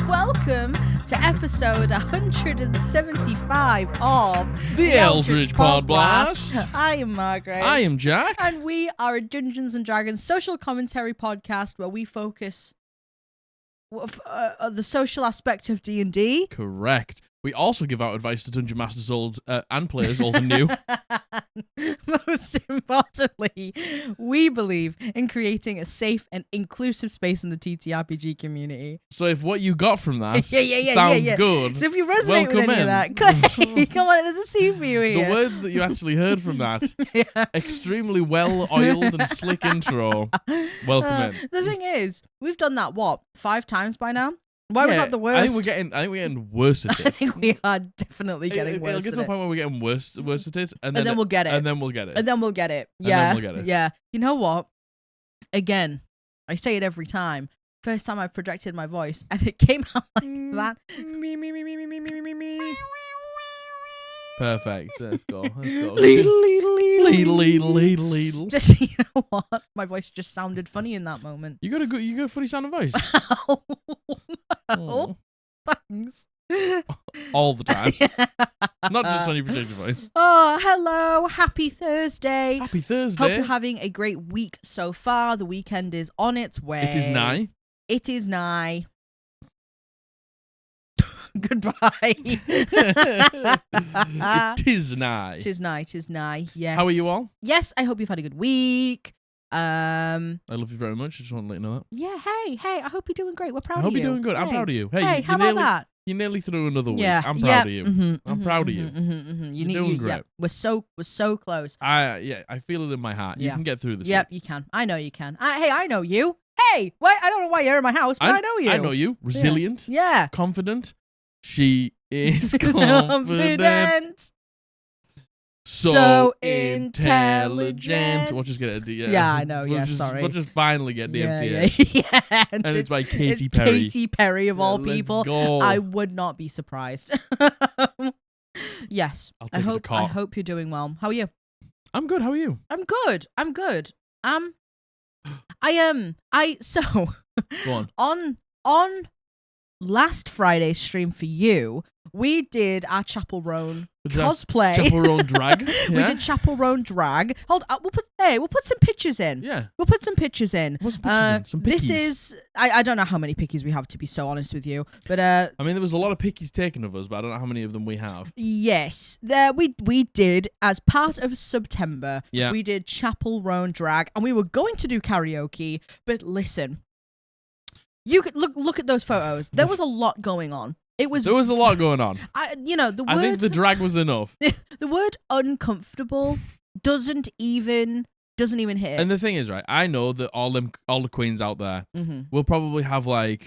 Welcome to episode 175 of The Eldritch Podblast. I am Margaret. I am Jack. And we are a Dungeons & Dragons social commentary podcast where we focus on the social aspect of D&D. Correct. We also give out advice to Dungeon Masters old and players old and new. Most importantly, we believe in creating a safe and inclusive space in the TTRPG community. So if what you got from that sounds sounds good, So if you resonate with any of that, come on, there's a scene for you here. the words that you actually heard from that, extremely well-oiled and slick intro, welcome in. The thing is, we've done that, 5 times by now? Why was that the worst? I think we're getting worse at it. I think we are definitely getting worse. It'll get to a point where we're getting worse at it, and then we'll get it. And then we'll get it. And then we'll get it. Yeah. Yeah. You know what? Again, I say it every time. First time I projected my voice, and it came out like that. Perfect. Let's go. Ladle. Just, you know what? My voice just sounded funny in that moment. You got a funny sounding voice. Oh, thanks. All the time. Not just when you project your voice. Oh, hello. Happy Thursday. Happy Thursday. Hope you're having a great week so far. The weekend is on its way. It is nigh. It is nigh. Goodbye. It is nigh. It is nigh. It is nigh. Yes. How are you all? Yes, I hope you've had a good week. I love you very much. I just want to let you know that. Yeah. Hey. I hope you're doing great. We're proud of you. I hope you're doing good. I'm proud of you. Hey, how about that? You nearly through another week. Yeah. I'm proud of you. Mm-hmm, I'm proud of you. You're doing great. Yeah, we're so close. I feel it in my heart. You can get through this. Yep, week. you can. I know you can. I know you. Hey, wait, I don't know why you're in my house, but I know you. I know you. Resilient. Yeah. Confident. She is confident. So intelligent. We'll just get a Yeah, I know. Sorry. We'll just finally get DMCA. Yeah. And it's by Katy Perry. Katy Perry of all people. Go. I would not be surprised. Yes. I'll take it to court. I hope you're doing well. How are you? I'm good. How are you? I'm good. So Go on. On last Friday's stream for you, we did our Chapel Roan cosplay. Chapel Roan drag. Yeah? We did Chapel Roan drag. Hold up, we'll put some pictures in. Yeah. We'll put some pictures in. What's pictures in? Some pickies. This is I don't know how many pickies we have, to be so honest with you. But I mean, there was a lot of pickies taken of us, but I don't know how many of them we have. Yes. We did, as part of September, we did Chapel Roan drag, and we were going to do karaoke, but listen. You could look at those photos. There was a lot going on. There was a lot going on. I think the drag was enough. The word uncomfortable doesn't even hit. And the thing is, right, I know that all the queens out there will probably have we'll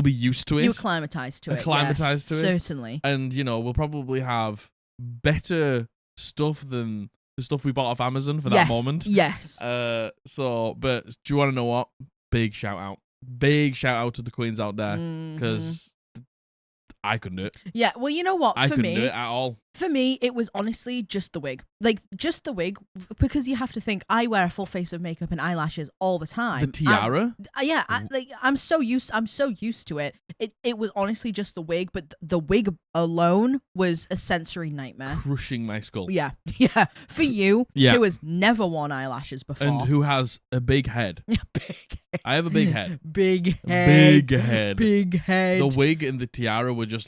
be used to it. You acclimatized to it. Acclimatized to it. Certainly. And we'll probably have better stuff than the stuff we bought off Amazon for that moment. Yes. But do you want to know what? Big shout out to the queens out there, because I couldn't do it. Yeah, well, you know what? I couldn't do it at all. For me, it was honestly just the wig. Just the wig, because you have to think, I wear a full face of makeup and eyelashes all the time. The tiara? I'm so used to it. It was honestly just the wig, but the wig alone was a sensory nightmare. Crushing my skull. Yeah. For you, who has never worn eyelashes before. And who has a big head. Big head. I have a big head. Big head. Big head. The wig and the tiara were just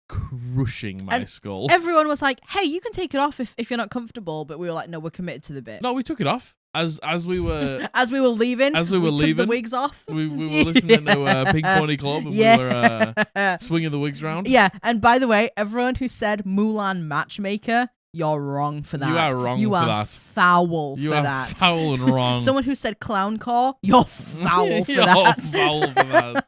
crushing my skull. Everyone was like, hey, you can take it off if you're not comfortable, but we were like, no, we're committed to the bit. No, we took it off as we were leaving. Took the wigs off. We were listening to Pink Pony Club, and we were swinging the wigs around. Yeah, and by the way, everyone who said Mulan matchmaker, you're wrong for that. You are wrong for that. You are foul for that. Foul and wrong. Someone who said clown core, you're foul for you're that. Foul for that.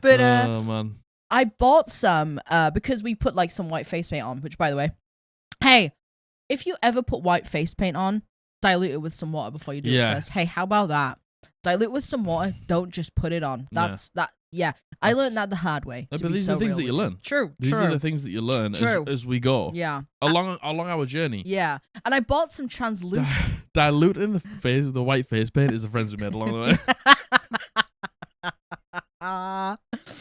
But oh man. I bought some because we put some white face paint on, which, by the way, hey, if you ever put white face paint on, dilute it with some water before you do it first. Hey, how about that? Dilute with some water. Don't just put it on. I learned that the hard way. But these are the things that you learn. True. These are the things that you learn as we go. Yeah. Along our journey. Yeah. And I bought some translucent. Diluting the white face paint is the friends we made along the way.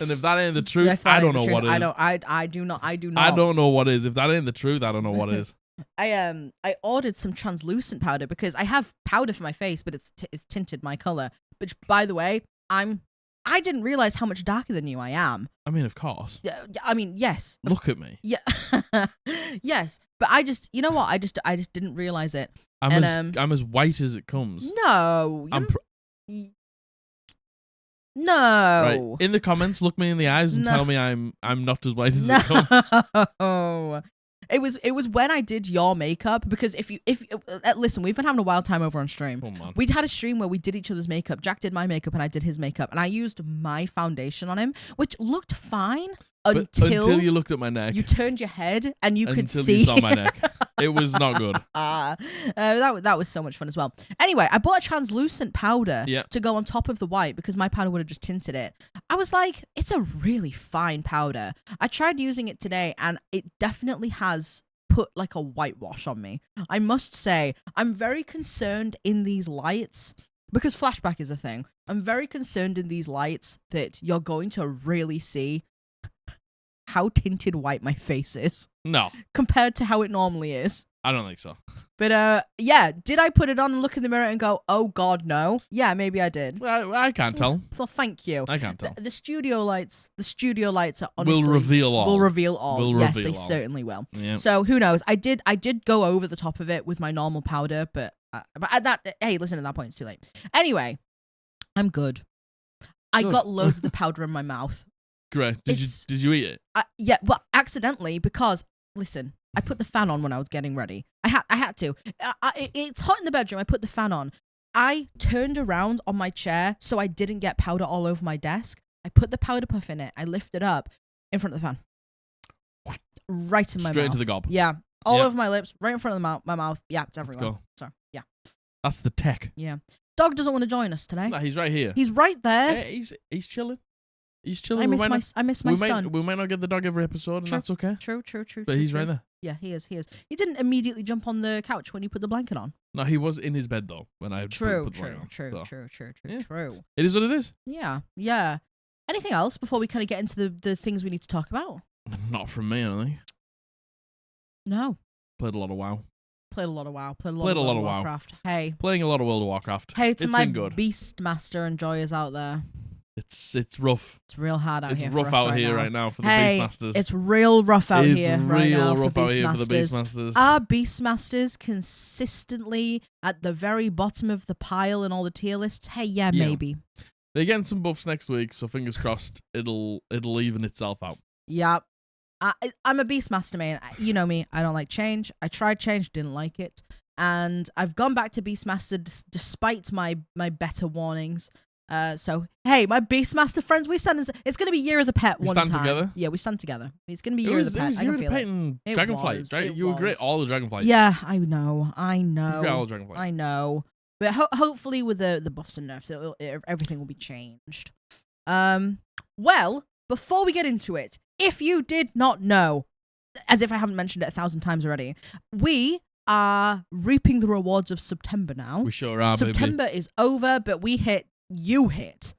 And if that ain't the truth, If that I ain't don't the know truth, what is. I do not. I don't know what is. If that ain't the truth, I don't know what is. I ordered some translucent powder because I have powder for my face, but it's tinted my color. Which, by the way, I didn't realize how much darker than you I am. I mean, of course. Yeah, I mean, yes. Look at me. Yeah, yes. But I just, you know what? I just didn't realize it. I'm as white as it comes. No. No. Right. In the comments, look me in the eyes and tell me I'm not as white as it comes. No. It was when I did your makeup, because if listen, we've been having a wild time over on stream. Oh, man. We'd had a stream where we did each other's makeup. Jack did my makeup and I did his makeup, and I used my foundation on him, which looked fine until you looked at my neck. You turned your head and you could see. Until you saw my neck. It was not good. That was so much fun as well. Anyway, I bought a translucent powder Yep. to go on top of the white because my powder would have just tinted it. I was like, it's a really fine powder. I tried using it today and it definitely has put like a whitewash on me. I must say, I'm very concerned in these lights, because flashback is a thing. I'm very concerned in these lights that you're going to really see how tinted white my face is. No. Compared to how it normally is. I don't think so. But yeah, did I put it on and look in the mirror and go, oh God, no? Yeah, maybe I did. Well, I can't tell. Well, thank you. I can't tell. The studio lights are honestly... Will reveal all. Will reveal all. Yes, they all. certainly will. Yep. So who knows? I did go over the top of it with my normal powder, but at that, hey, listen, at that point it's too late. Anyway, I'm good. I got loads of the powder in my mouth. Great. Did you eat it? Yeah, well, accidentally, because listen, I put the fan on when I was getting ready. I had to. It's hot in the bedroom. I put the fan on. I turned around on my chair so I didn't get powder all over my desk. I put the powder puff in it. I lifted up in front of the fan, right in my mouth. Straight into the gob. Yeah, all over my lips, right in front of my mouth. Yeah, it's everywhere. Let's go. So yeah, that's the tech. Yeah, dog doesn't want to join us today. No, he's right here. He's right there. Yeah, he's chilling. He's chilling. I miss my son. We might not get the dog every episode, and that's okay. True. But he's right there. Yeah, he is. He didn't immediately jump on the couch when you put the blanket on. No, he was in his bed though when I put the blanket on. True. It is what it is. Yeah. Anything else before we kind of get into the things we need to talk about? Not from me, I don't think. No. Played a lot of WoW. Played a lot of WoW. Played a lot lot of of WoW. Warcraft. Hey. Playing a lot of World of Warcraft. Hey, to it's my been good. Beastmaster enjoyers out there. It's rough. It's real hard out here. It's rough out here right now for the Beastmasters. It's real rough out here right now for the Beastmasters. Our Beastmasters consistently at the very bottom of the pile in all the tier lists. Hey, yeah, maybe. They're getting some buffs next week, so fingers crossed it'll even itself out. Yeah. I'm a Beastmaster main. You know me. I don't like change. I tried change, didn't like it. And I've gone back to Beastmaster despite my better warnings. So hey, my Beastmaster friends, it's going to be Year of the Pet one time. We stand together? Yeah, we stand together. It's going to be Year of the Pet. It was Year of the Pet and Dragonflight, right? You were great all the Dragonflight. Yeah, I know. You were great all the Dragonflight. I know. But hopefully with the buffs and nerfs, everything will be changed. Well, before we get into it, if you did not know, as if I haven't mentioned it 1,000 times already, we are reaping the rewards of September now. We sure are, September is over, but you hit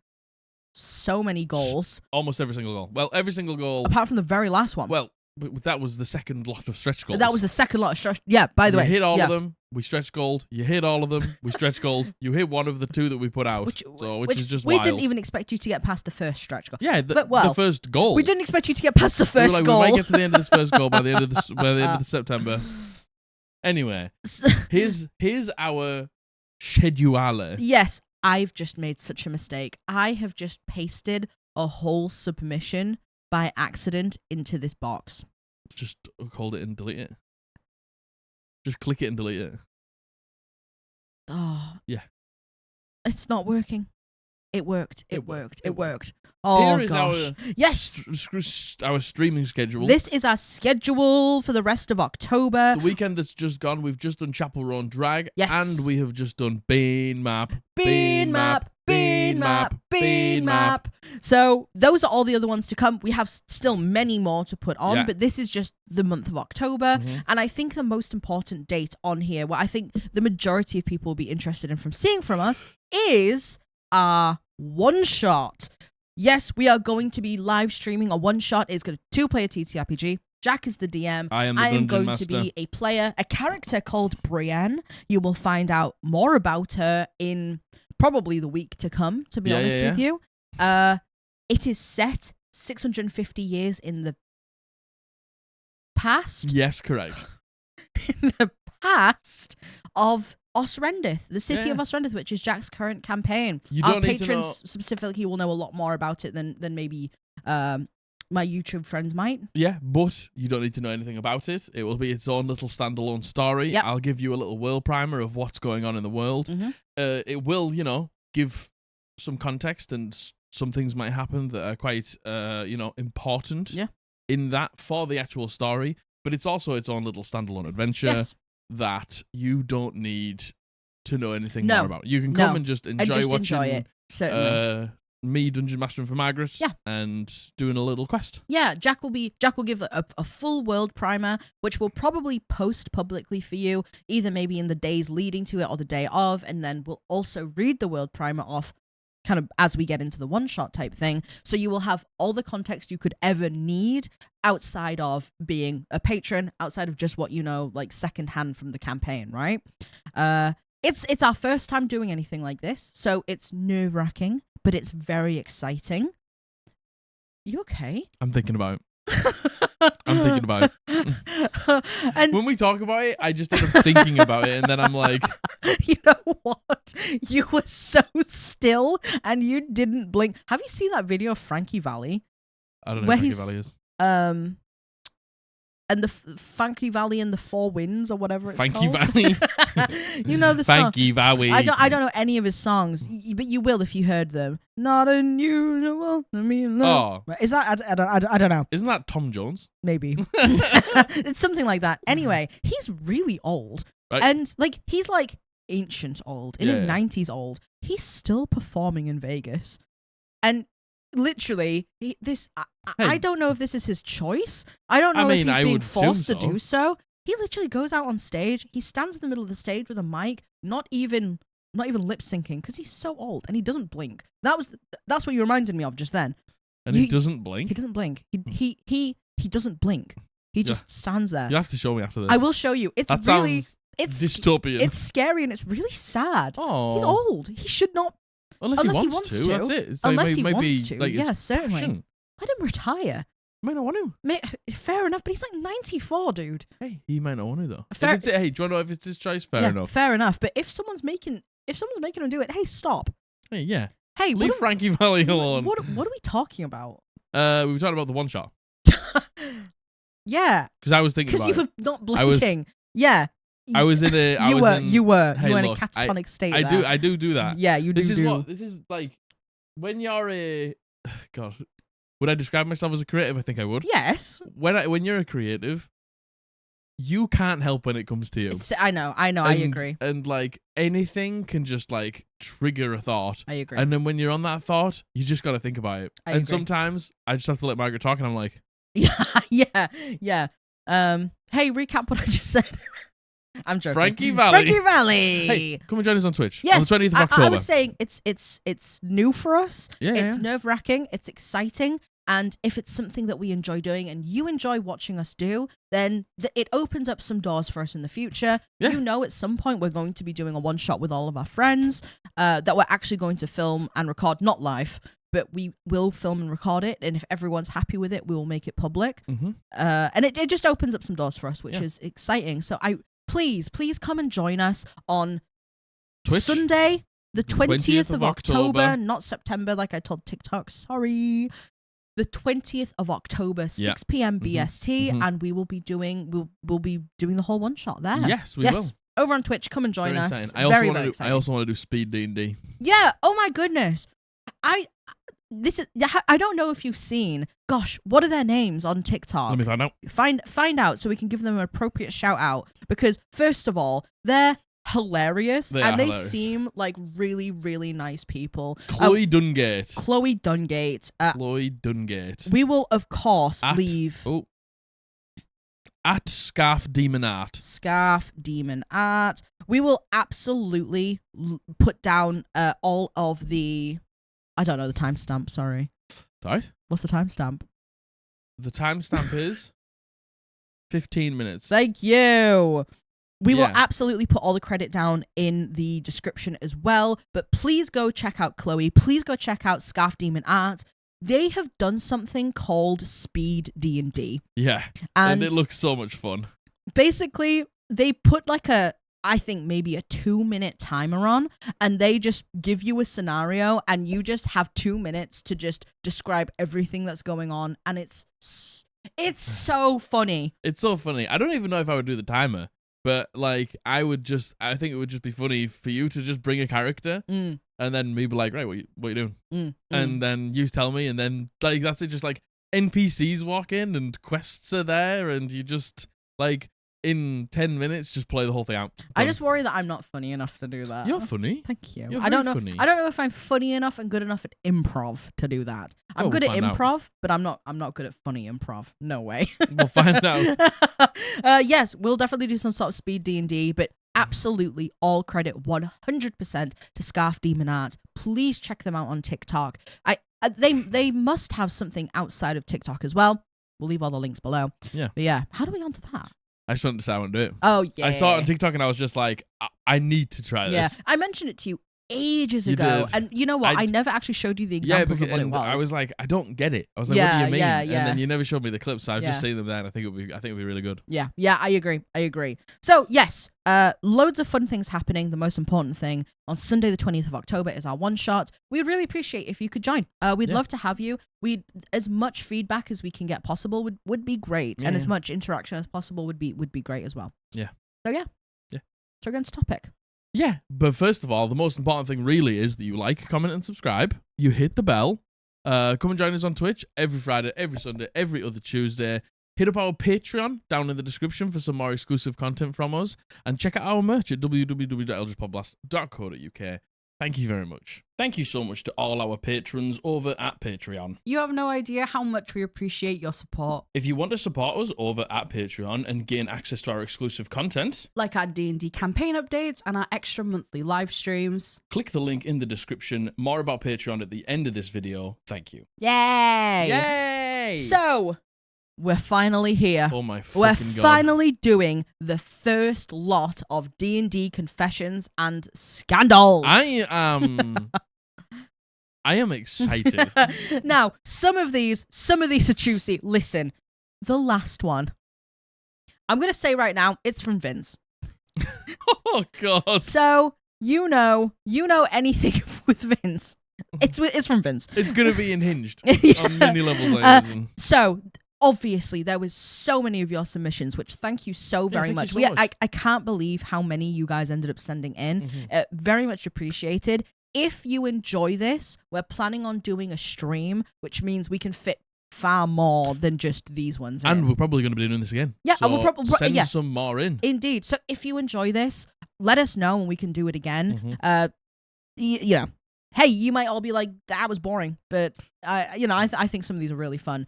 so many goals. Almost every single goal. Well, every single goal. Apart from the very last one. Well, that was the second lot of stretch goals. That was the second lot of stretch. Yeah, by the way. You hit all of them, we stretch gold. You hit all of them, we stretch gold. You hit one of the two that we put out. Which is just we wild. didn't even expect you to get past the first stretch goal. Yeah, the first goal. We didn't expect you to get past the first goal. We might get to the end of this first goal by the end of the September. Anyway, here's our schedule. Yes, I've just made such a mistake. I have just pasted a whole submission by accident into this box. Just hold it and delete it. Just click it and delete it. Oh. Yeah. It's not working. It worked. It worked. Oh, here is gosh. our streaming schedule. This is our schedule for the rest of October. The weekend that's just gone, we've just done Chapel Roan Drag. Yes. And we have just done Bean Map. So those are all the other ones to come. We have still many more to put on, but this is just the month of October. Mm-hmm. And I think the most important date on here, what I think the majority of people will be interested in seeing from us, is our one shot. Yes, we are going to be live streaming a one-shot. It's going to 2-player TTRPG. Jack is the DM. I am the dungeon going master. to be a player, a character called Brienne. You will find out more about her in probably the week to come, to be honest with you. It is set 650 years in the past. Yes, correct. In the past of Osrendith, the city of Osrendith, which is Jack's current campaign. Our patrons specifically will know a lot more about it than maybe my YouTube friends might. Yeah, but you don't need to know anything about it. It will be its own little standalone story. Yep. I'll give you a little world primer of what's going on in the world. It will, give some context, and some things might happen that are quite, important in that for the actual story. But it's also its own little standalone adventure that you don't need to know anything more about. You can come and just enjoy it. Certainly. Me dungeon mastering for Margaret, and doing a little quest. Yeah, Jack will give a full world primer, which we'll probably post publicly for you, either maybe in the days leading to it or the day of, and then we'll also read the world primer off kind of as we get into the one-shot type thing. So you will have all the context you could ever need outside of being a patron, outside of just what you know, like secondhand from the campaign, right? It's our first time doing anything like this, so it's nerve-wracking, but it's very exciting. You okay? I'm thinking about it. And when we talk about it, I just end up thinking about it, and then I'm like... You know what? You were so still, and you didn't blink. Have you seen that video of Frankie Valli? I don't know who Frankie Valli is. And the Funky Valley and the Four Winds, or whatever it's Funky called. Valley. You know the song. Funky Valley. I don't know any of his songs, but you will if you heard them. Not unusual to me. Oh, is that? I don't know. Isn't that Tom Jones? Maybe. It's something like that. Anyway, he's really old, right. And like he's like ancient old, in his 90s old. He's still performing in Vegas, and literally I don't know if this is his choice. I don't know if he's being forced to do so. He literally goes out on stage. He stands in the middle of the stage with a mic, not even lip syncing, because he's so old and he doesn't blink. That's what you reminded me of just then. And he doesn't blink. He doesn't blink. He doesn't blink. He just stands there. You have to show me after this. I will show you. It's dystopian. It's scary and it's really sad. Oh, he's old. He should not. Unless he wants to. That's it. Unless he wants to. Yeah, certainly. Passion. Let him retire. Might not want to. Fair enough, but he's like 94, dude. Hey, he might not want to though. Hey, do you want to know if it's his choice? Fair enough. Fair enough. But if someone's making him do it, hey, stop. Hey, yeah. Hey, leave Frankie Valli alone. What are we talking about? We were talking about the one shot. Yeah. Because I was thinking about because you were not blinking. Yeah. I was in a. You were Hey, in a catatonic state. I do that. Yeah, you do. This is like when you're a. God, would I describe myself as a creative? I think I would. Yes. When you're a creative, you can't help when it comes to you. I know. I agree. And like anything can just like trigger a thought. I agree. And then when you're on that thought, you just got to think about it. I agree. Sometimes I just have to let Margaret talk, and I'm like, yeah. Hey, recap what I just said. I'm joking. Frankie Valli. Hey, come and join us on Twitch. Yes, on the 20th of October. I was saying it's new for us. Yeah, it's nerve-wracking. It's exciting. And if it's something that we enjoy doing and you enjoy watching us do, then it opens up some doors for us in the future. Yeah. You know, at some point we're going to be doing a one-shot with all of our friends that we're actually going to film and record, not live, but we will film and record it. And if everyone's happy with it, we will make it public. Mm-hmm. And it just opens up some doors for us, which is exciting. So please come and join us on Twitch? Sunday, the 20th of October, not September like I told TikTok. Sorry. The 20th of October, 6 p.m. BST, and we will be doing we'll be doing the whole one shot there. Yes, we will. Over on Twitch, come and join us. Very exciting. I also want to do speed D&D. Yeah. Oh my goodness. I don't know if you've seen. Gosh, what are their names on TikTok? Let me find out. Find out so we can give them an appropriate shout out, because first of all, they're hilarious they seem like really, really nice people. Chloe Dungate. We will of course leave at Scarf Demon Art. We will absolutely put down all of the, I don't know the timestamp, sorry. Sorry? What's the timestamp? The timestamp is 15 minutes. Thank you. We will absolutely put all the credit down in the description as well. But please go check out Chloe. Please go check out Scarf Demon Art. They have done something called Speed D&D. Yeah. And it looks so much fun. Basically, they put like I think maybe a 2-minute timer on, and they just give you a scenario, and you just have 2 minutes to just describe everything that's going on, and it's so funny. It's so funny. I don't even know if I would do the timer, but like I think it would just be funny for you to just bring a character, and then me be like, right, what you doing? And then you tell me, and then like that's it. Just like NPCs walk in, and quests are there, and you just like. In 10 minutes, just play the whole thing out. Done. I just worry that I'm not funny enough to do that. You're funny. Thank you. You're I don't know. Funny. I don't know if I'm funny enough and good enough at improv to do that. I'm good at improv, but I'm not good at funny improv. No way. We'll find out. Yes, we'll definitely do some sort of speed D&D, but absolutely all credit 100% to Scarf Demon Art. Please check them out on TikTok. They must have something outside of TikTok as well. We'll leave all the links below. Yeah. But yeah, how do we get onto that? I just wanted to say I want to do it. Oh, yeah. I saw it on TikTok and I was just like, I need to try this. Yeah, I mentioned it to you ages ago. And you know what? I never actually showed you the examples of what it was. I was like, I don't get it. I was like, what do you mean? Yeah. And then you never showed me the clips, so I've just seen them there, and I think it'd be really good. Yeah, I agree. So yes, loads of fun things happening. The most important thing on Sunday the 20th of October is our one shot. We'd really appreciate if you could join. We'd love to have you. As much feedback as we can get possible would be great, and as much interaction as possible would be great as well. Yeah. So yeah. So we're going to topic. Yeah, but first of all, the most important thing really is that you like, comment, and subscribe. You hit the bell. Come and join us on Twitch every Friday, every Sunday, every other Tuesday. Hit up our Patreon down in the description for some more exclusive content from us. And check out our merch at www.eldritchpodblast.co.uk. Thank you very much. Thank you so much to all our patrons over at Patreon. You have no idea how much we appreciate your support. If you want to support us over at Patreon and gain access to our exclusive content, like our D&D campaign updates and our extra monthly live streams, click the link in the description. More about Patreon at the end of this video. Thank you. Yay! Yay! So, we're finally here. Oh my fucking God. We're finally doing the first lot of D&D confessions and scandals. I am excited. Now, some of these are juicy. Listen, the last one. I'm going to say right now, it's from Vince. Oh God. So, you know anything with Vince. It's from Vince. It's going to be unhinged on many levels. So, obviously, there was so many of your submissions, which thank you so very much. So much. I can't believe how many you guys ended up sending in. Very much appreciated. If you enjoy this, we're planning on doing a stream, which means we can fit far more than just these ones. And we're probably going to be doing this again. Yeah, so we'll probably send some more in. Indeed. So if you enjoy this, let us know and we can do it again. Hey, you might all be like, that was boring, but I think some of these are really fun.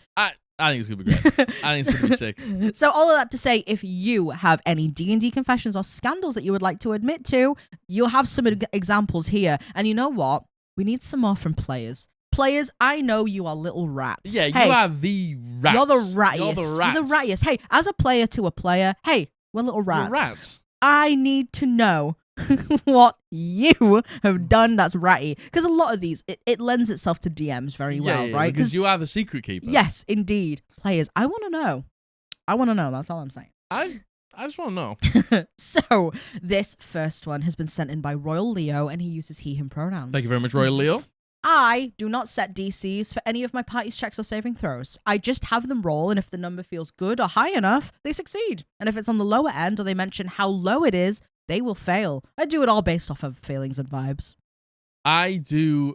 I think it's going to be great. I think it's going to be sick. So all of that to say, if you have any D&D confessions or scandals that you would like to admit to, you'll have some examples here. And you know what? We need some more from players. Players, I know you are little rats. Yeah, you are the rats. You're the rattiest. You're the rattiest. Hey, as a player to a player, hey, we're little rats. We're rats. I need to know what you have done that's ratty, because a lot of these it lends itself to DMs very well, right? Because you are the secret keeper. Yes, indeed. Players, I want to know. That's all I'm saying. I just want to know. So this first one has been sent in by Royal Leo, and he uses he/him pronouns. Thank you very much, Royal Leo. I do not set DCs for any of my party's checks or saving throws. I just have them roll, and if the number feels good or high enough, they succeed. And if it's on the lower end or they mention how low it is, they will fail. I do it all based off of feelings and vibes. I do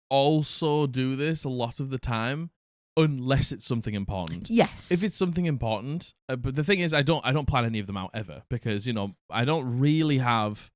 also do this a lot of the time, unless it's something important. Yes. If it's something important, but the thing is, I don't plan any of them out ever, because I don't really have.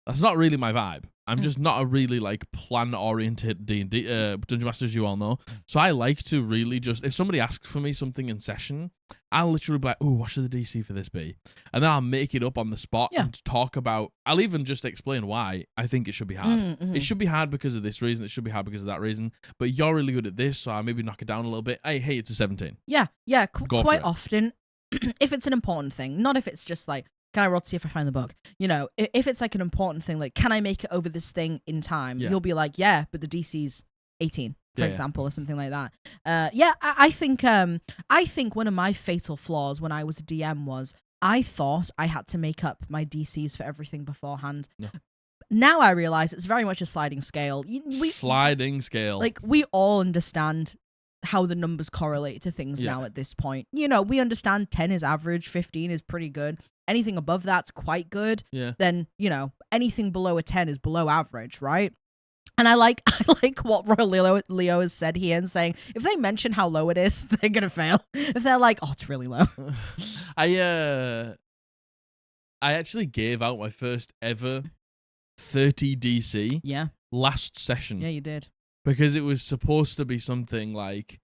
That's not really my vibe. I'm just not a really like plan-oriented D&D Dungeon Master, as you all know. So I like to really just, if somebody asks for me something in session, I'll literally be like, oh, what should the DC for this be? And then I'll make it up on the spot and talk about, I'll even just explain why I think it should be hard. Mm-hmm. It should be hard because of this reason. It should be hard because of that reason. But you're really good at this, so I'll maybe knock it down a little bit. Hey, it's a 17. Yeah. Quite often, if it's an important thing, not if it's just like, can I roll to see if I find the book? You know, if it's like an important thing, like, can I make it over this thing in time? You'll be like, yeah, but the DC's 18, for example, or something like that. I think one of my fatal flaws when I was a DM was I thought I had to make up my DCs for everything beforehand. No. Now I realize it's very much a sliding scale. Sliding scale. Like, we all understand how the numbers correlate to things now at this point. You know, we understand 10 is average, 15 is pretty good. Anything above that's quite good. Yeah. Then, you know, anything below a 10 is below average, right? And I like what Royal Leo has said here and saying, if they mention how low it is, they're going to fail. If they're like, oh, it's really low. I actually gave out my first ever 30 DC last session. Yeah, you did. Because it was supposed to be something like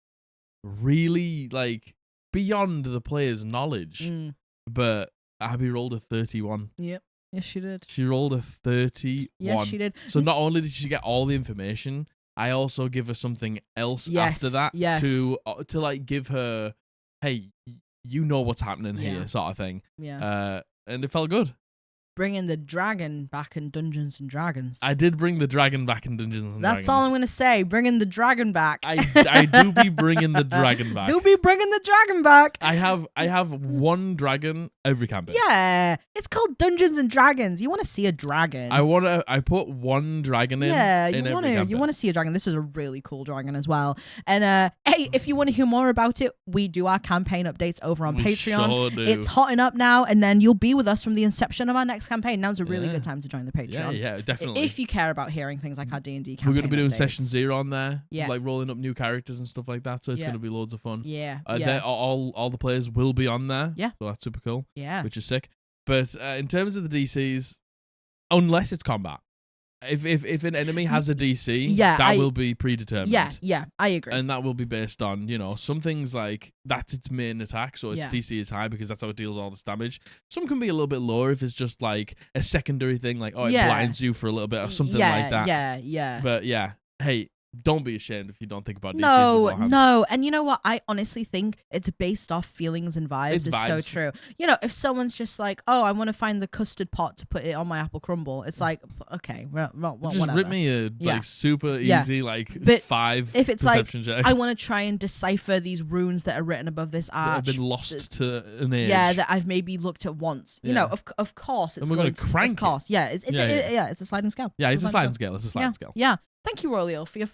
really like beyond the player's knowledge. But Abby rolled a 31. Yep. Yes, she did. She rolled a 31. Yes, she did. So not only did she get all the information, I also give her something else after that to like give her, hey, you know what's happening here, sort of thing. Yeah. And it felt good. Bringing the dragon back in Dungeons and Dragons. I did bring the dragon back in Dungeons and Dragons. That's all I'm going to say. Bringing the dragon back. I do be bringing the dragon back. Do be bringing the dragon back. I have one dragon every campaign. Yeah. It's called Dungeons and Dragons. You want to see a dragon. I put one dragon in. Yeah, you want to see a dragon. This is a really cool dragon as well. And hey, if you want to hear more about it, we do our campaign updates over on Patreon. Sure do. It's hotting up now, and then you'll be with us from the inception of our next campaign. Now's a really good time to join the Patreon. Yeah, definitely. If you care about hearing things like our D&D campaign. We're going to be doing updates. session 0 on there, like rolling up new characters and stuff like that. So it's going to be loads of fun. Yeah, all the players will be on there. Yeah, so that's super cool. Yeah, which is sick. But in terms of the DCs, unless it's combat. If an enemy has a DC, that will be predetermined. Yeah, I agree. And that will be based on, you know, some things like that's its main attack, so its DC is high because that's how it deals all this damage. Some can be a little bit lower if it's just like a secondary thing, like, oh, it blinds you for a little bit or something like that. Yeah. But yeah, hey, don't be ashamed if you don't think about DCs beforehand. No. And you know what? I honestly think it's based off feelings and vibes. It's so true. You know, if someone's just like, oh, I want to find the custard pot to put it on my apple crumble, it's like, okay, well, just whatever. Rip me a like super easy but 5 if it's perception like, check. I want to try and decipher these runes that are written above this arch. That have been lost to an age. Yeah, that I've maybe looked at once. You know, of course it's going to crank. Of course, it's a sliding scale. Yeah, it's a sliding scale. It's a sliding scale. Yeah. Thank you, Royal Leo, for your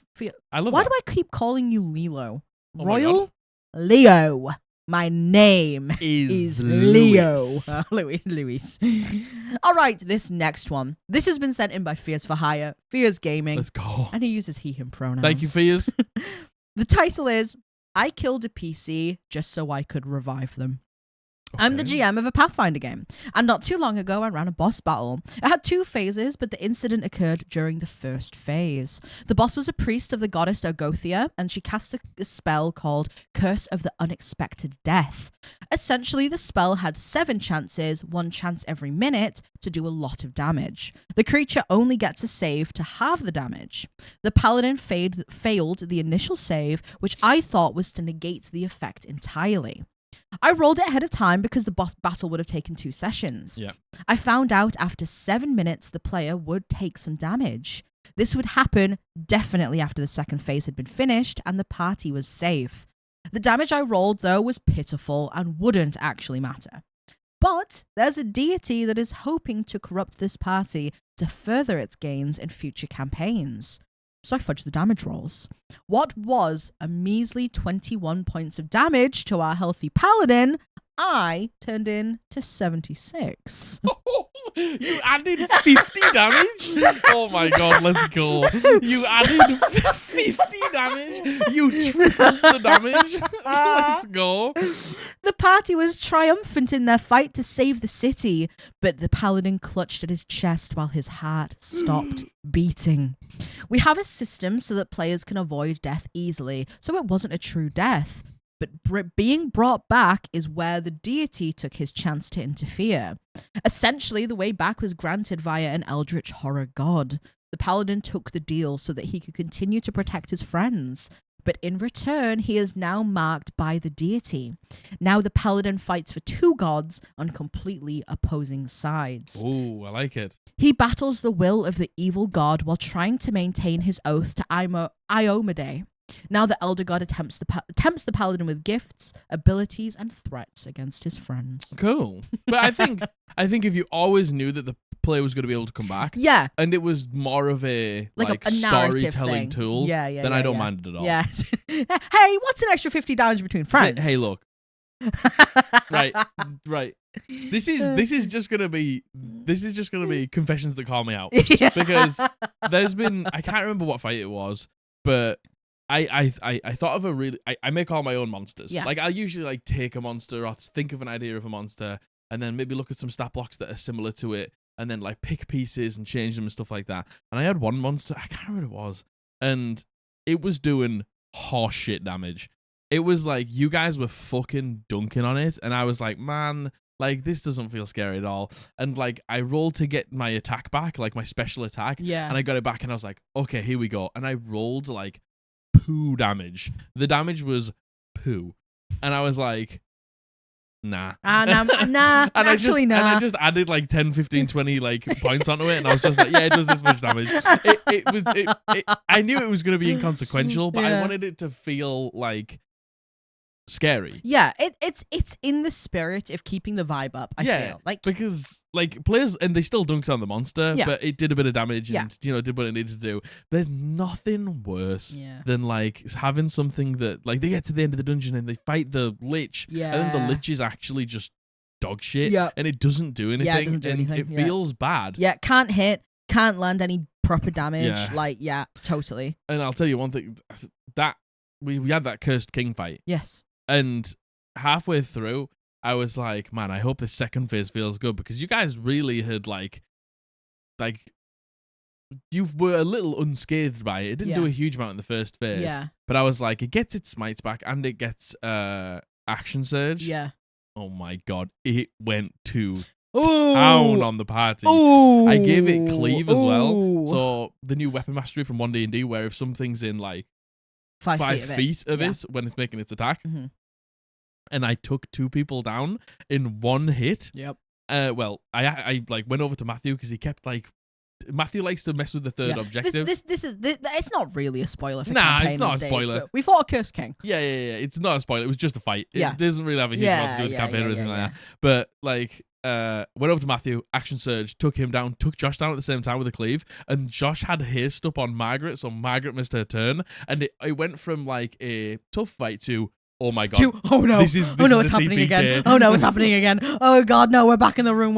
I love Why that. do I keep calling you Lilo? Oh Royal Leo. My name is Leo. Louis. All right, this next one. This has been sent in by FearForHire, Fears Gaming. Let's go. And he uses he, him pronouns. Thank you, Fears. The title is, I killed a PC just so I could revive them. Okay. I'm the GM of a Pathfinder game, and not too long ago I ran a boss battle. It had 2 phases, but the incident occurred during the first phase. The boss was a priest of the goddess Ogothia, and she cast a spell called Curse of the Unexpected Death. Essentially, the spell had 7 chances, 1 chance every minute, to do a lot of damage. The creature only gets a save to halve the damage. The paladin failed the initial save, which I thought was to negate the effect entirely. I rolled it ahead of time because the battle would have taken 2 sessions. Yeah. I found out after 7 minutes the player would take some damage. This would happen definitely after the second phase had been finished and the party was safe. The damage I rolled, though, was pitiful and wouldn't actually matter. But there's a deity that is hoping to corrupt this party to further its gains in future campaigns. So I fudged the damage rolls. What was a measly 21 points of damage to our healthy paladin, I turned in to 76. You added 50 damage? Oh my god, let's go. You added 50 damage? You tripled the damage? Let's go. The party was triumphant in their fight to save the city, but the paladin clutched at his chest while his heart stopped beating. We have a system so that players can avoid death easily, so it wasn't a true death. But being brought back is where the deity took his chance to interfere. Essentially, the way back was granted via an eldritch horror god. The paladin took the deal so that he could continue to protect his friends. But in return, he is now marked by the deity. Now the paladin fights for two gods on completely opposing sides. Ooh, I like it. He battles the will of the evil god while trying to maintain his oath to Iomade. Now the elder god tempts the paladin with gifts, abilities, and threats against his friends. Cool. But I think if you always knew that the player was going to be able to come back, yeah, and it was more of a storytelling tool, then I don't mind it at all. Yeah. Hey, what's an extra 50 damage between friends? Hey, look. right. This is just gonna be confessions that call me out. Yeah. Because there's been, I can't remember what fight it was, but I thought of a really, I make all my own monsters. Yeah. Like I'll usually like take a monster or think of an idea of a monster and then maybe look at some stat blocks that are similar to it and then like pick pieces and change them and stuff like that. And I had one monster, I can't remember what it was, and it was doing horse shit damage. It was like you guys were fucking dunking on it and I was like, man, like this doesn't feel scary at all. And like I rolled to get my attack back, like my special attack. Yeah. And I got it back and I was like, okay, here we go. And I rolled like poo damage. The damage was poo. And I was like, nah. Nah, and actually, nah. And I just added like 10, 15, 20 like points onto it. And I was just like, yeah, it does this much damage. I knew it was going to be inconsequential, but I wanted it to feel like scary. Yeah, it's in the spirit of keeping the vibe up, I feel. Like, because like players, and they still dunked on the monster, but it did a bit of damage and did what it needed to do. There's nothing worse than like having something that like they get to the end of the dungeon and they fight the lich, and then the lich is actually just dog shit, and it doesn't do anything, it doesn't do anything. It feels bad. Yeah, can't hit, can't land any proper damage. Like, totally. And I'll tell you one thing, that we had that cursed king fight. Yes. And halfway through, I was like, man, I hope this second phase feels good because you guys really had like you were a little unscathed by it. It didn't do a huge amount in the first phase. Yeah. But I was like, it gets its smites back and it gets action surge. Yeah. Oh my god, it went to Ooh. town on the party. Ooh. I gave it cleave as well. Ooh. So the new weapon mastery from 1D&D, where if something's in like 5 feet of it when it's making its attack. Mm-hmm. And I took 2 people down in one hit. Yep. Well, I like went over to Matthew because he kept like Matthew likes to mess with the third objective. This is it's not really a spoiler for Nah, campaign it's not updates, a spoiler. We fought a cursed king. Yeah. It's not a spoiler. It was just a fight. Yeah. It doesn't really have a huge amount to do with the campaign or anything like that. But like, went over to Matthew, action surge, took him down, took Josh down at the same time with a cleave, and Josh had haste up on Margaret, so Margaret missed her turn, and it went from like a tough fight to, oh my god. Oh no. This is it's happening again. Oh no, it's happening again. Oh god, no, we're back in the room.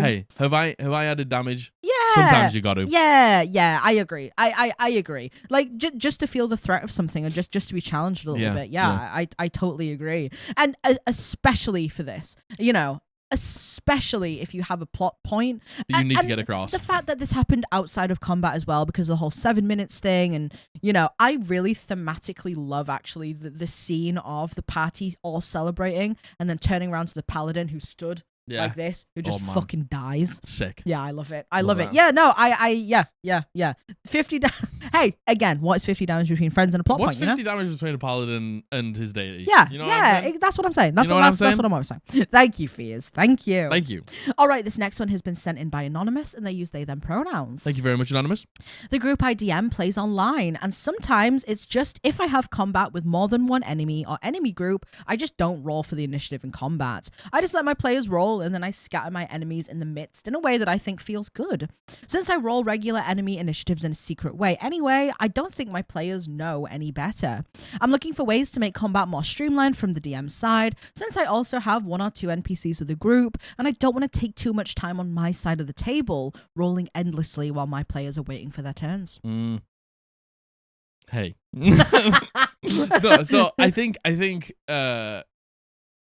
Hey, have I added damage? Yeah. Sometimes you got to. Yeah, I agree. I agree. Like just to feel the threat of something and just to be challenged a little bit. Yeah. I totally agree. And especially for this, especially if you have a plot point that you need to get across. The fact that this happened outside of combat as well, because of the whole 7 minutes thing, and I really thematically love actually the scene of the party all celebrating and then turning around to the paladin who stood like this, who just fucking dies. Sick. Yeah, I love it. I love it. Yeah, no, yeah. 50 Hey, again, what is 50 damage between friends and a plot What's point? 50 damage between a paladin and his deity? Yeah, what that's what I'm saying. That's what I'm always saying. Thank you, Fears. Thank you. Thank you. All right, this next one has been sent in by Anonymous, and they use they them pronouns. Thank you very much, Anonymous. The group I DM plays online, and sometimes it's just if I have combat with more than one enemy or enemy group, I just don't roll for the initiative in combat. I just let my players roll roll, and then I scatter my enemies in the midst in a way that I think feels good. Since I roll regular enemy initiatives in a secret way anyway, I don't think my players know any better. I'm looking for ways to make combat more streamlined from the DM side, since I also have 1 or 2 NPCs with the group, and I don't want to take too much time on my side of the table, rolling endlessly while my players are waiting for their turns. Hey. No, so I think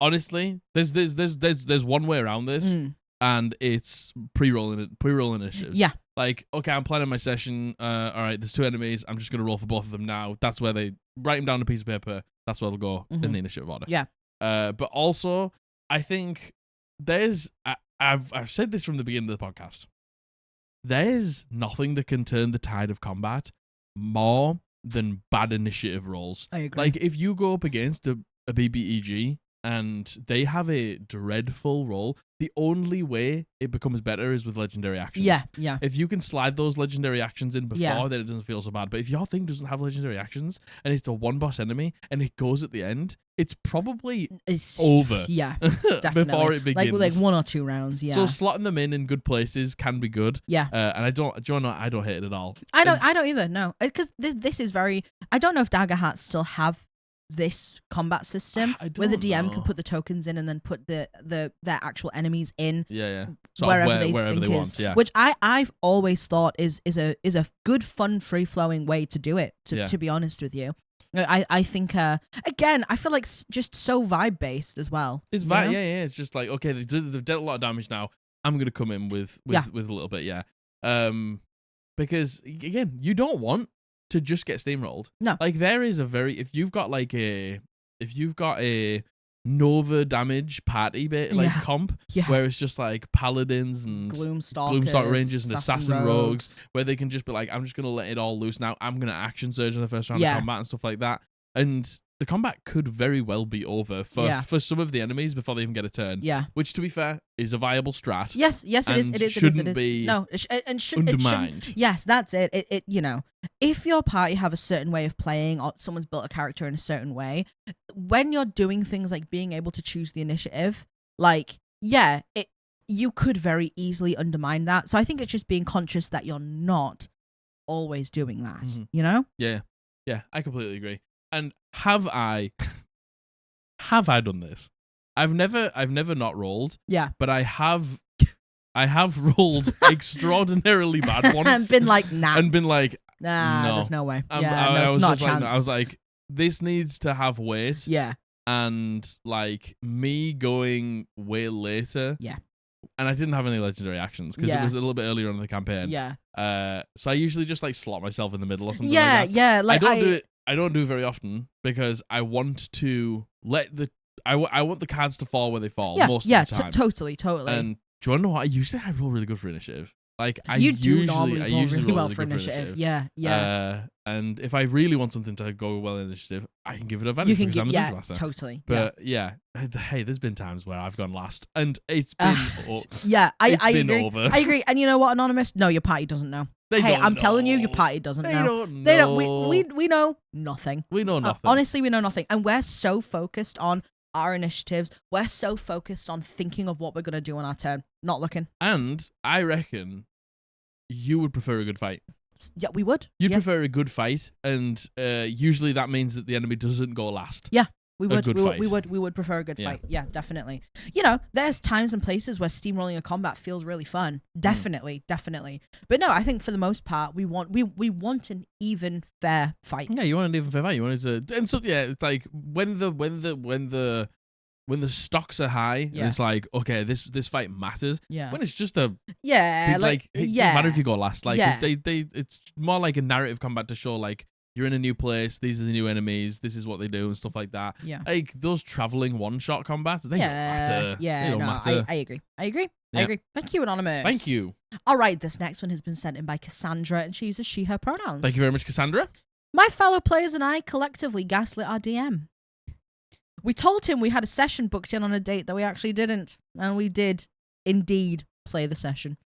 honestly, there's one way around this, and it's pre-roll initiatives. Yeah. Like, okay, I'm planning my session. All right, there's 2 enemies. I'm just gonna roll for both of them now. That's where they write them down on a piece of paper. That's where they'll go in the initiative order. Yeah. But also, I think I've said this from the beginning of the podcast. There's nothing that can turn the tide of combat more than bad initiative rolls. I agree. Like, if you go up against a BBEG and they have a dreadful roll, the only way it becomes better is with legendary actions. Yeah. If you can slide those legendary actions in before, then it doesn't feel so bad. But if your thing doesn't have legendary actions and it's a 1-boss enemy and it goes at the end, it's probably over. Yeah, definitely. Before it begins. Like 1 or 2 rounds, yeah. So slotting them in good places can be good. Yeah. And I don't hate it at all. I don't either, no. Because this is very... I don't know if Dagger Hats still have this combat system where the DM can put the tokens in and then put their actual enemies in wherever they want, which I've always thought is a good, fun, free-flowing way to do it, to be honest with you. I think again, I feel like just so vibe based as well. It's vibe, yeah. It's just like, okay, they've dealt a lot of damage now. I'm gonna come in with a little bit, because again, you don't want to just get steamrolled. No. Like, there is if you've got a Nova damage party bit, like comp, where it's just like paladins and Gloomstalker Rangers and Assassin Rogues, where they can just be like, I'm just going to let it all loose now. I'm going to action surge in the first round of combat and stuff like that. And the combat could very well be over for some of the enemies before they even get a turn. Yeah. Which, to be fair, is a viable strat. Yes, it is. It shouldn't be undermined. Yes, that's it. It you know, if your party have a certain way of playing or someone's built a character in a certain way, when you're doing things like being able to choose the initiative, like, you could very easily undermine that. So I think it's just being conscious that you're not always doing that, you know? Yeah, I completely agree. And have I done this? I've never not rolled. Yeah. But I have rolled extraordinarily bad once. And been like, nah. And been like, nah, there's no way. I was like, this needs to have weight. Yeah. And like, me going way later. Yeah. And I didn't have any legendary actions because it was a little bit earlier on in the campaign. Yeah. So I usually just like slot myself in the middle or something like that. Yeah. Like, I don't do it very often because I want to I want the cards to fall where they fall most of the time. Totally. And do you want to know what? Usually I roll really good for initiative. Like, I usually roll really well for initiative. Yeah. And if I really want something to go well in initiative, I can give it advantage. You can give, totally. But hey, there's been times where I've gone last, and it's been I agree. over. I agree. And you know what, Anonymous? No, your party doesn't know. I'm telling you, your party doesn't know. They don't know. We know nothing. We know nothing. Honestly, we know nothing, and we're so focused on our initiatives. We're so focused on thinking of what we're gonna do on our turn, not looking. And I reckon you would prefer a good fight. Yeah, we would. You'd prefer a good fight, and usually that means that the enemy doesn't go last. Yeah, we would. We would prefer a good fight. Yeah, definitely. You know, there's times and places where steamrolling a combat feels really fun. Definitely. But no, I think for the most part, we want an even, fair fight. Yeah, you want an even fair fight. You want it to, and so it's like when the stocks are high, and it's like, okay, this fight matters. Yeah. When it's just it doesn't matter if you go last. Like, it's more like a narrative combat to show, like, you're in a new place, these are the new enemies, this is what they do and stuff like that. Yeah. Like, those traveling one-shot combats, they don't matter. Yeah, they don't matter. I agree. I agree. Thank you, Anonymous. Thank you. All right, this next one has been sent in by Cassandra, and she uses she, her pronouns. Thank you very much, Cassandra. My fellow players and I collectively gaslit our DM. We told him we had a session booked in on a date that we actually didn't. And we did, indeed, play the session.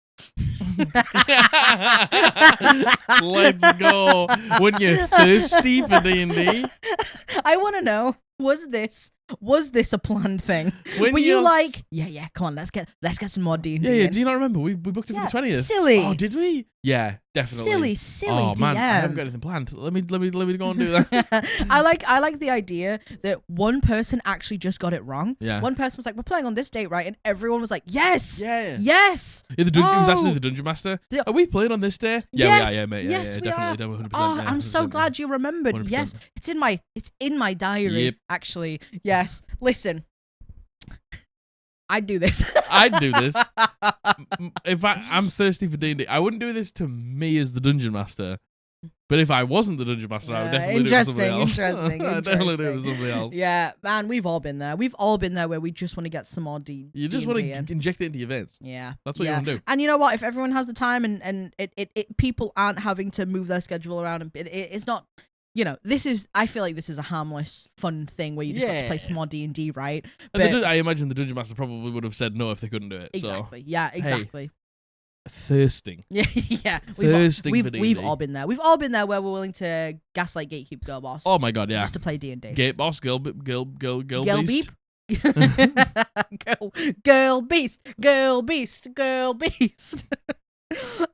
Let's go. When you're thirsty for D&D. I want to know, was this Was this a planned thing? Were you like, yeah, come on, let's get some more D&D? Yeah. Do you not remember? We booked it for the 20th. Silly. Oh, did we? Yeah, definitely. Silly. Oh DM. man, I haven't got anything planned. Let me go and do that. I like the idea that one person actually just got it wrong. Yeah. One person was like, "We're playing on this date, right?" And everyone was like, "Yes, Yeah. yes." Yeah, it was actually the Dungeon Master. Are we playing on this day? Yeah, yes, we are, mate. Yes, we definitely. are. 100%, Oh, yeah, I'm so 100%, glad you remembered. 100%. Yes, it's in my diary. Yep. Actually, yes. Listen, I'd do this. I'd do this. If I'm thirsty for D&D, I wouldn't do this to me as the Dungeon Master. But if I wasn't the Dungeon Master, I would definitely do it to somebody else. Interesting. I'd definitely do it to somebody else. Yeah, man, we've all been there. We've all been there where we just want to get some more D. You just want to inject it into your veins. Yeah. That's what you want to do. And you know what? If everyone has the time and people aren't having to move their schedule around, and it's not... I feel like this is a harmless, fun thing where you just got to play some more D&D, right? But I imagine the Dungeon Master probably would have said no if they couldn't do it. Exactly. So. Yeah, exactly. Hey, thirsting. Yeah. We've all been there. We've all been there where we're willing to gaslight, gatekeep, girl boss. Oh my god, yeah. Just to play D&D. Gate boss, girl beast. Girl beast.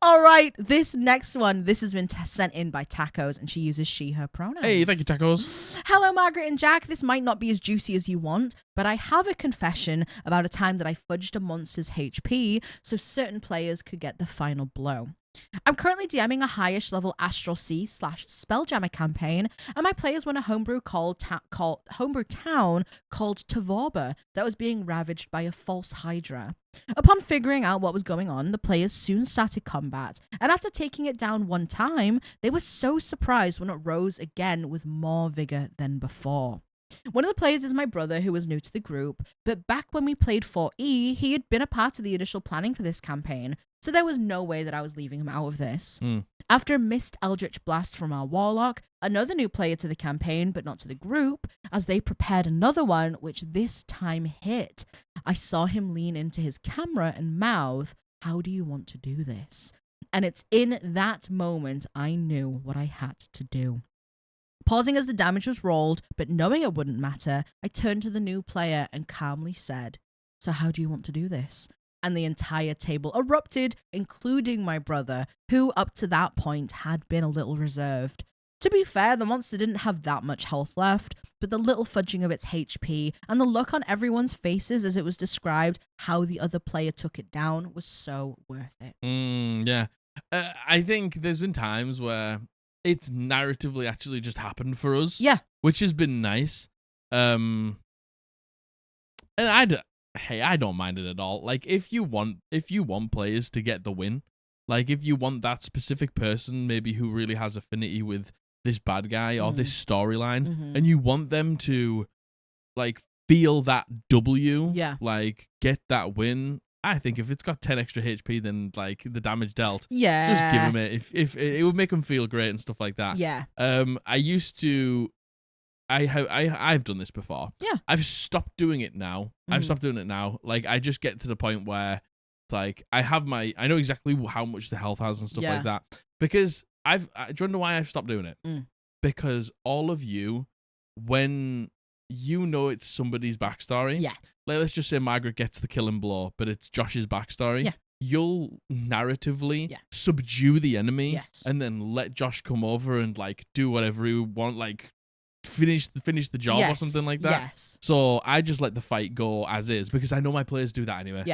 All right, this next one, this has been sent in by Tacos, and she uses she, her pronouns. Hey, thank you, Tacos. Hello, Margaret and Jack. This might not be as juicy as you want, but I have a confession about a time that I fudged a monster's HP so certain players could get the final blow. I'm currently DMing a highish level Astral Sea / Spelljammer campaign, and my players won a homebrew town called Tavorba that was being ravaged by a false Hydra. Upon figuring out what was going on, the players soon started combat, and after taking it down one time, they were so surprised when it rose again with more vigor than before. One of the players is my brother, who was new to the group, but back when we played 4E, he had been a part of the initial planning for this campaign, so there was no way that I was leaving him out of this. After a missed Eldritch Blast from our Warlock, another new player to the campaign, but not to the group, as they prepared another one, which this time hit, I saw him lean into his camera and mouth, "How do you want to do this?" And it's in that moment I knew what I had to do. Pausing as the damage was rolled, but knowing it wouldn't matter, I turned to the new player and calmly said, "So how do you want to do this?" And the entire table erupted, including my brother, who up to that point had been a little reserved. To be fair, the monster didn't have that much health left, but the little fudging of its HP and the look on everyone's faces as it was described how the other player took it down was so worth it. Yeah. I think there's been times where it's narratively actually just happened for us. Yeah. Which has been nice. And I don't mind it at all. Like, if you want players to get the win, like if you want that specific person maybe who really has affinity with this bad guy or this storyline, and you want them to like feel that W, like get that win, I think if it's got 10 extra HP than like the damage dealt, just give him it. If it would make him feel great and stuff like that. Yeah. I've done this before. Yeah. I've stopped doing it now. Like, I just get to the point where, like, I know exactly how much the health has and stuff like that. Because do you know why I've stopped doing it? Because all of you, when you know it's somebody's backstory, like, let's just say Margaret gets the killing blow, but it's Josh's backstory. You'll narratively subdue the enemy and then let Josh come over and, like, do whatever he want, like, finish the job or something like that. So I just let the fight go as is because I know my players do that anyway.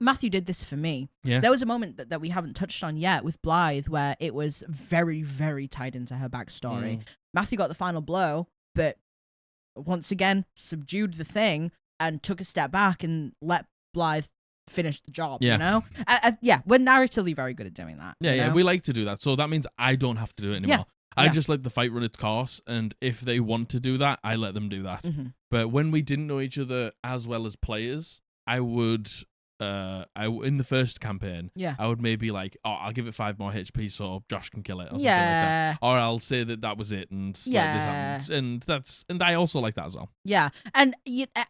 Matthew did this for me. There was a moment that we haven't touched on yet with Blythe where it was very, very tied into her backstory. Matthew got the final blow, but once again subdued the thing and took a step back and let Blythe finish the job. You know, we're narratively very good at doing that. We like to do that, so that means I don't have to do it anymore. I just let the fight run its course, and if they want to do that, I let them do that. But when we didn't know each other as well as players, I would, in the first campaign, I would maybe like, I'll give it 5 more HP so Josh can kill it, or something like that. Or I'll say that was it, and like this happens, and I also like that as well. Yeah, and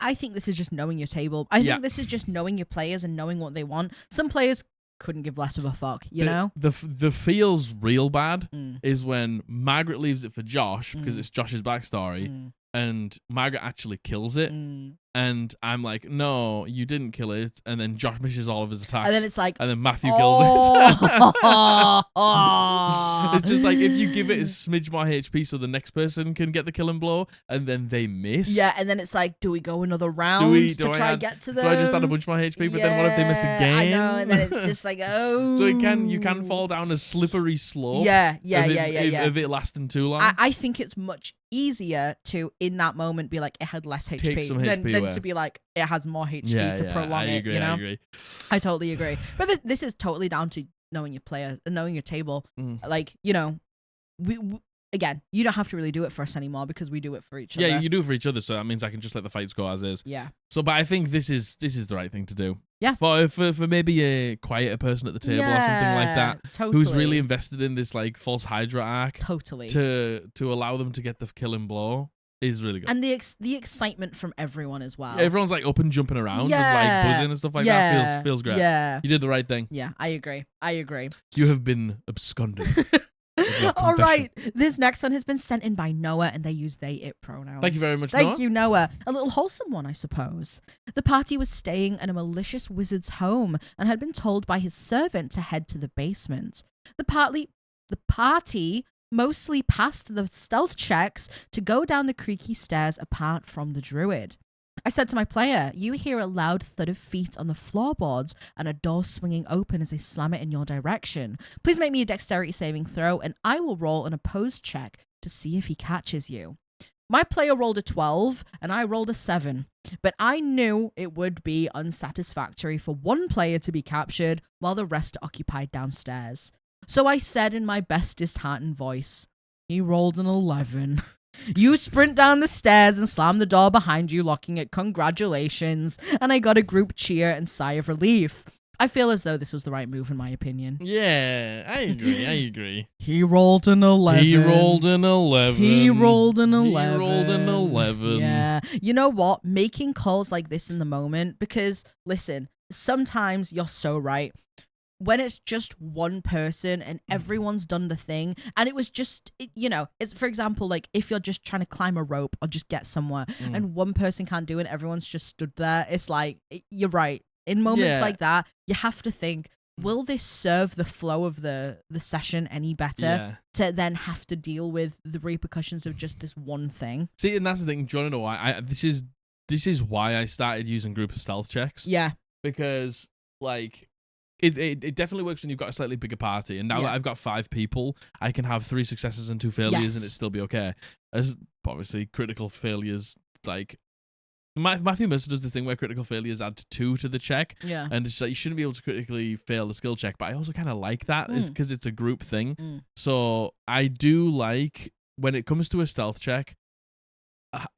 I think this is just knowing your table. I think this is just knowing your players and knowing what they want. Some players couldn't give less of a fuck, you know? The feels real bad is when Margaret leaves it for Josh because it's Josh's backstory, and Margaret actually kills it. And I'm like, no, you didn't kill it. And then Josh misses all of his attacks. And then it's like, and then Matthew kills it. It's just like, if you give it a smidge more HP so the next person can get the killing blow, and then they miss. Yeah, and then it's like, do we go another round to try and get to them? Do I just add a bunch more HP, but then what if they miss again? I know, and then it's just like, oh. So you can fall down a slippery slope. Yeah. Of it lasting too long. I think it's much easier to, in that moment, be like, it had less HP. Take some HP than to be like, it has more HP to prolong it. You know? I agree. I totally agree. But this is totally down to knowing your player and knowing your table. Like, you know, we again, you don't have to really do it for us anymore because we do it for each other. Yeah, you do it for each other, so that means I can just let the fights go as is. Yeah. So, but I think this is the right thing to do. Yeah. For maybe a quieter person at the table or something like that, totally. who's really invested in this like false Hydra arc. Totally. To allow them to get the killing blow is really good. And the excitement from everyone as well. Yeah, everyone's like up and jumping around and like buzzing and stuff like that. Feels great. Yeah. You did the right thing. Yeah, I agree. You have been absconded. All right, this next one has been sent in by Noah, and they use they, it pronouns. Thank you very much, Noah. Thank you, Noah. A little wholesome one, I suppose. The party was staying in a malicious wizard's home and had been told by his servant to head to the basement. The party mostly passed the stealth checks to go down the creaky stairs apart from the druid. I said to my player, you hear a loud thud of feet on the floorboards and a door swinging open as they slam it in your direction. Please make me a dexterity saving throw and I will roll an opposed check to see if he catches you. My player rolled a 12 and I rolled a 7, but I knew it would be unsatisfactory for one player to be captured while the rest are occupied downstairs. So I said in my best disheartened voice, he rolled an 11. You sprint down the stairs and slam the door behind you, locking it. Congratulations. And I got a group cheer and sigh of relief. I feel as though this was the right move, in my opinion. Yeah, I agree. He rolled an 11. He rolled an 11. Yeah. You know what? Making calls like this in the moment, because, listen, sometimes you're so right. When it's just one person and everyone's done the thing and it was just, you know, it's, for example, like if you're just trying to climb a rope or just get somewhere and one person can't do it, everyone's just stood there. It's like, you're right. In moments like that, you have to think, will this serve the flow of the session any better to then have to deal with the repercussions of just this one thing? See, and that's the thing. Do you want to know why? This is why I started using group of stealth checks. Yeah. Because, like, It definitely works when you've got a slightly bigger party. And now that I've got 5 people, I can have 3 successes and 2 failures and it still be okay. As obviously critical failures, like Matthew Mercer does the thing where critical failures add 2 to the check. Yeah. And it's like you shouldn't be able to critically fail the skill check. But I also kind of like that is because it's a group thing. So I do like when it comes to a stealth check,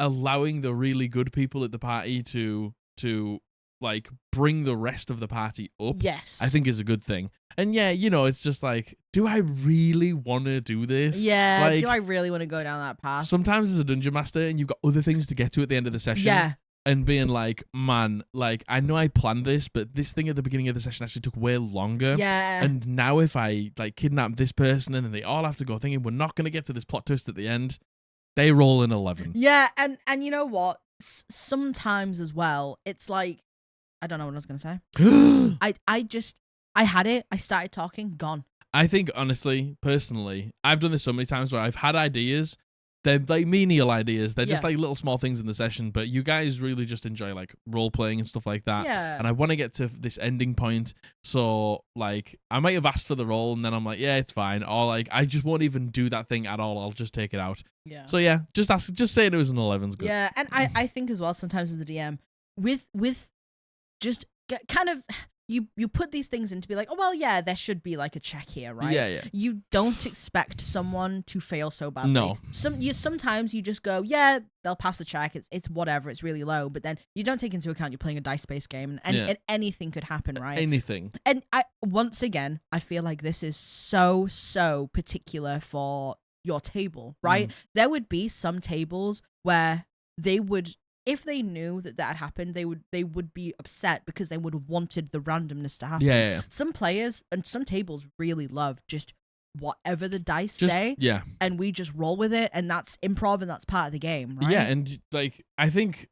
allowing the really good people at the party to like bring the rest of the party up. Yes. I think is a good thing. And yeah, you know, it's just like, do I really want to do this? Yeah. Like, do I really want to go down that path? Sometimes as a dungeon master and you've got other things to get to at the end of the session. Yeah. And being like, man, like I know I planned this, but this thing at the beginning of the session actually took way longer. Yeah. And now if I like kidnap this person and then they all have to go thinking we're not going to get to this plot twist at the end, they roll an 11. Yeah. And you know what? Sometimes as well, it's like, I don't know what I was going to say. I had it. I started talking, gone. I think, honestly, personally, I've done this so many times where I've had ideas. They're like menial ideas. They're just like little small things in the session, but you guys really just enjoy like role playing and stuff like that. Yeah. And I want to get to this ending point. So like I might have asked for the role and then I'm like, yeah, it's fine. Or like I just won't even do that thing at all. I'll just take it out. Yeah. So yeah, just saying it was an 11's good. Yeah. And I think as well, sometimes as the DM with just kind of, you put these things in to be like, oh, well, yeah, there should be like a check here, right? Yeah. You don't expect someone to fail so badly. No. Sometimes you just go, yeah, they'll pass the check. It's whatever. It's really low. But then you don't take into account you're playing a dice-based game and anything could happen, right? Anything. And once again, I feel like this is so particular for your table, right? There would be some tables where they would, if they knew that happened, they would be upset because they would have wanted the randomness to happen. Yeah. Some players and some tables really love just whatever the dice say. Yeah. And we just roll with it, and that's improv, and that's part of the game, right? Yeah, and like I think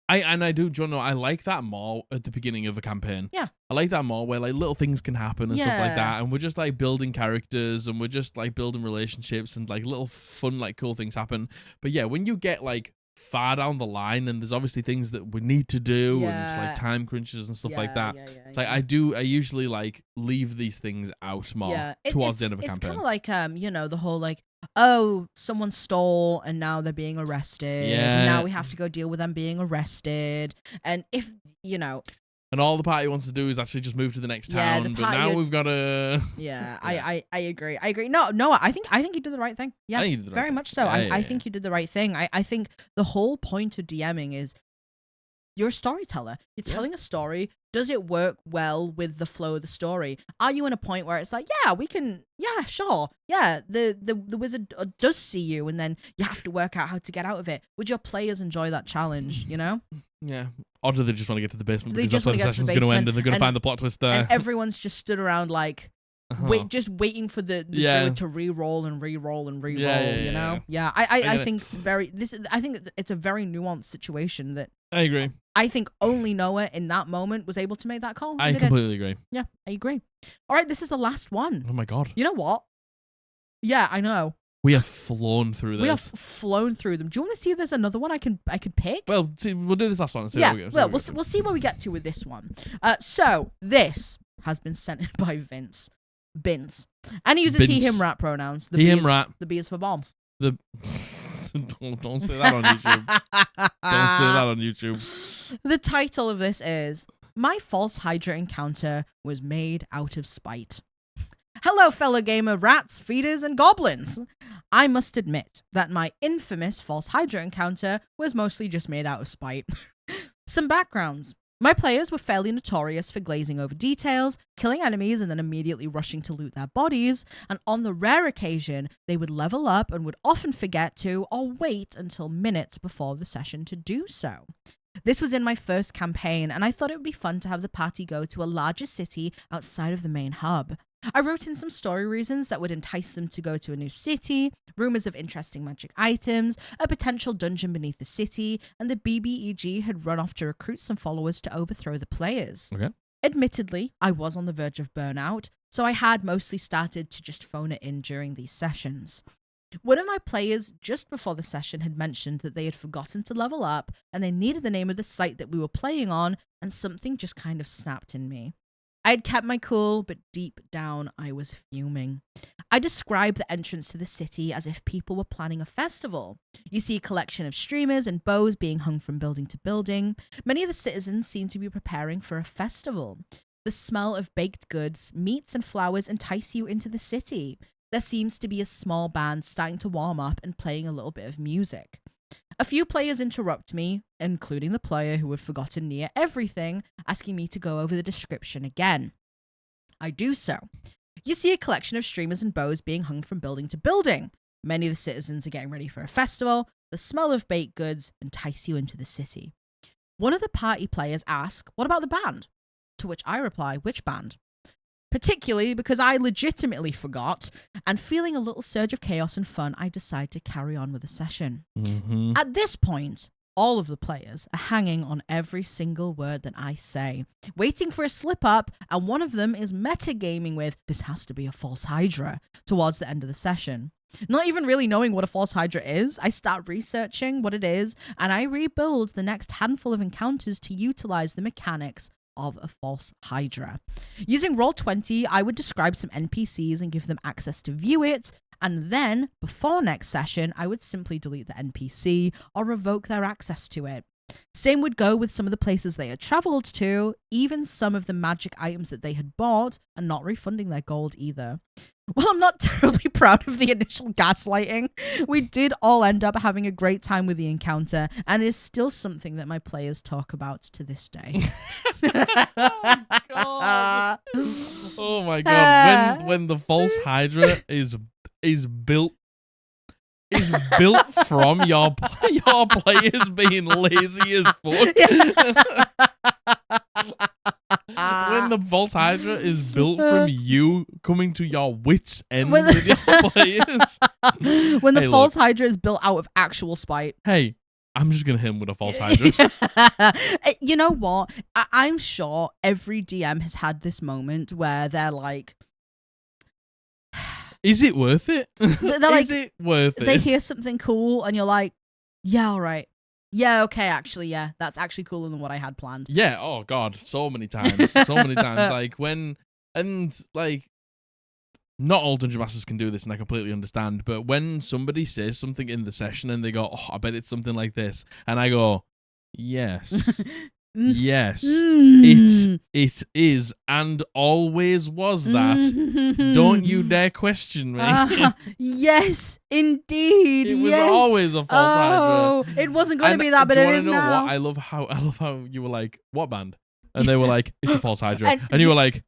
I do, John. I like that more at the beginning of a campaign. Yeah. I like that more where like little things can happen and stuff like Yeah. that, and we're just like building characters and we're just like building relationships and like little fun like cool things happen. But yeah, when you get like far down the line and there's obviously things that we need to do and like time crunches and stuff like that. It's like I usually like leave these things out more towards the end of a campaign. It's kind of like you know, the whole like, oh, someone stole and now they're being arrested. Yeah. And now we have to go deal with them being arrested. And if, you know, and all the party wants to do is actually just move to the next town, but now we've got to. Yeah, I agree. No, I think you did the right thing. Yeah, I think you did the right very thing. much so. I think you did the right thing. I think the whole point of DMing is you're a storyteller. You're telling a story. Does it work well with the flow of the story? Are you in a point where it's like, yeah, we can, yeah, sure, yeah, the wizard does see you, and then you have to work out how to get out of it. Would your players enjoy that challenge? You know? Yeah. Or do they just want to get to the basement They because just that's where the session's going to end and they're going to find the plot twist there? And everyone's just stood around like, just waiting for the druid to re-roll and re-roll and re-roll. You know? Yeah. I think I think it's a very nuanced situation that I agree. I think only Noah in that moment was able to make that call. I completely agree. Yeah, I agree. All right, this is the last one. Oh my god. You know what? Yeah, I know. We have flown through this. We have flown through them. Do you want to see if there's another one I can pick? Well, we'll do this last one. And see yeah, where we well, we'll see where we get to with this one. So this has been sent in by Vince, and he uses he/him rat pronouns. The he/him rat. The B is for bomb. The don't say that on YouTube. Don't say that on YouTube. The title of this is "My False Hydra Encounter Was Made Out of Spite." Hello, fellow gamer rats, feeders, and goblins. I must admit that my infamous false Hydra encounter was mostly just made out of spite. Some backgrounds. My players were fairly notorious for glazing over details, killing enemies, and then immediately rushing to loot their bodies, and on the rare occasion, they would level up and would often forget to or wait until minutes before the session to do so. This was in my first campaign, and I thought it would be fun to have the party go to a larger city outside of the main hub. I wrote in some story reasons that would entice them to go to a new city, rumors of interesting magic items, a potential dungeon beneath the city, and the BBEG had run off to recruit some followers to overthrow the players. Okay. Admittedly, I was on the verge of burnout, so I had mostly started to just phone it in during these sessions. One of my players just before the session had mentioned that they had forgotten to level up and they needed the name of the site that we were playing on, and something just kind of snapped in me. I had kept my cool, but deep down I was fuming. I described the entrance to the city as if people were planning a festival. You see a collection of streamers and bows being hung from building to building. Many of the citizens seem to be preparing for a festival. The smell of baked goods, meats, and flowers entice you into the city. There seems to be a small band starting to warm up and playing a little bit of music. A few players interrupt me, including the player who had forgotten near everything, asking me to go over the description again. I do so. You see a collection of streamers and bows being hung from building to building. Many of the citizens are getting ready for a festival. The smell of baked goods entice you into the city. One of the party players asks, "What about the band?" To which I reply, "Which band?" Particularly because I legitimately forgot, and feeling a little surge of chaos and fun, I decide to carry on with the session. Mm-hmm. At this point, all of the players are hanging on every single word that I say, waiting for a slip up, and one of them is metagaming with, "This has to be a false Hydra," towards the end of the session. Not even really knowing what a false Hydra is, I start researching what it is, and I rebuild the next handful of encounters to utilize the mechanics of a false Hydra. Using Roll20, I would describe some NPCs and give them access to view it, and then, before next session, I would simply delete the NPC or revoke their access to it. Same would go with some of the places they had traveled to, even some of the magic items that they had bought, and not refunding their gold either. While I'm not terribly proud of the initial gaslighting, we did all end up having a great time with the encounter, and it is still something that my players talk about to this day. Oh my god! When the false Hydra is built from your players being lazy as fuck. When the false Hydra is built from you coming to your wits' end with your players. When the false Hydra is built out of actual spite. Hey, I'm just going to hit him with a false Hydra. You know what? I'm sure every DM has had this moment where they're like... Is it worth it? They're like, is it worth it? They hear something cool and you're like, yeah, all right. Yeah, okay, actually, yeah. That's actually cooler than what I had planned. Yeah, oh God, so many times. So many times. Like, when... And, like... Not all Dungeon Masters can do this, and I completely understand, but when somebody says something in the session and they go, oh, I bet it's something like this, and I go, yes, yes, it is, and always was that. Don't you dare question me. Yes, indeed. It was always a false Hydra. It wasn't going to be that, but it is now. What? I love how you were like, what band? And they were like, it's a false Hydra. And you were like...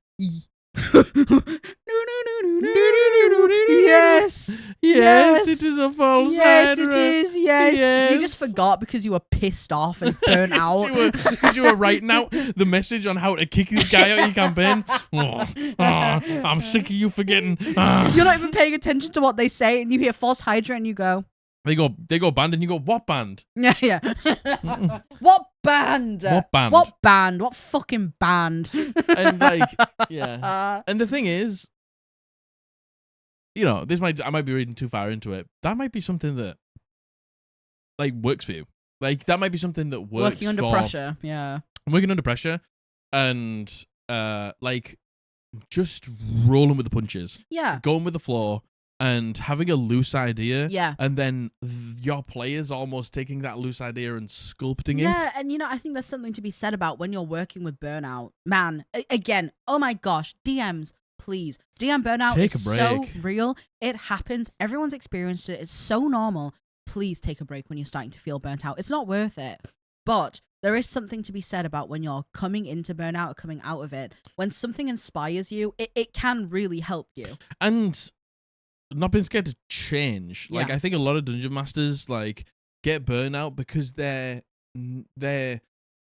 Yes, it is a false yes, Hydra. it is. Yes, you just Yes. forgot because you were pissed off and burnt out. Because you were writing out the message on how to kick this guy out of your campaign. I'm sick of you forgetting. You're not even paying attention to what they say, and you hear false Hydra, and you go. They go band, and you go, what band? Yeah. What band? What band? What band? What fucking band? And like, yeah. And the thing is, you know, I might be reading too far into it. That might be something that, like, works for you. Like, that might be something that works. Working under pressure, yeah. Working under pressure, and like, just rolling with the punches. Yeah. Going with the flow. And having a loose idea, yeah, and then your players almost taking that loose idea and sculpting it. Yeah, and you know, I think there's something to be said about when you're working with burnout. Man, again, oh my gosh, DMs, please. DM burnout is so real. It happens. Everyone's experienced it. It's so normal. Please take a break when you're starting to feel burnt out. It's not worth it. But there is something to be said about when you're coming into burnout or coming out of it. When something inspires you, it can really help you. And... not being scared to change. Like, I think a lot of Dungeon Masters like get burnout because they're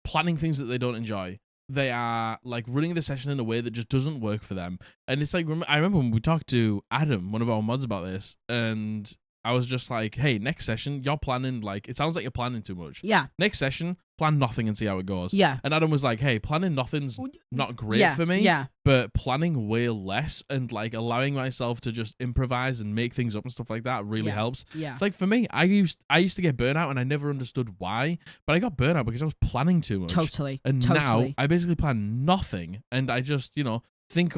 planning things that they don't enjoy. They are like running the session in a way that just doesn't work for them. And it's like, I remember when we talked to Adam, one of our mods, about this, and I was just like, hey, next session, you're planning, like, it sounds like you're planning too much. Yeah. Next session, plan nothing and see how it goes. Yeah. And Adam was like, hey, planning nothing's not great for me. Yeah. But planning way less and, like, allowing myself to just improvise and make things up and stuff like that really helps. Yeah. It's like, for me, I used to get burnout and I never understood why, but I got burnout because I was planning too much. Totally. And now I basically plan nothing, and I just, you know, think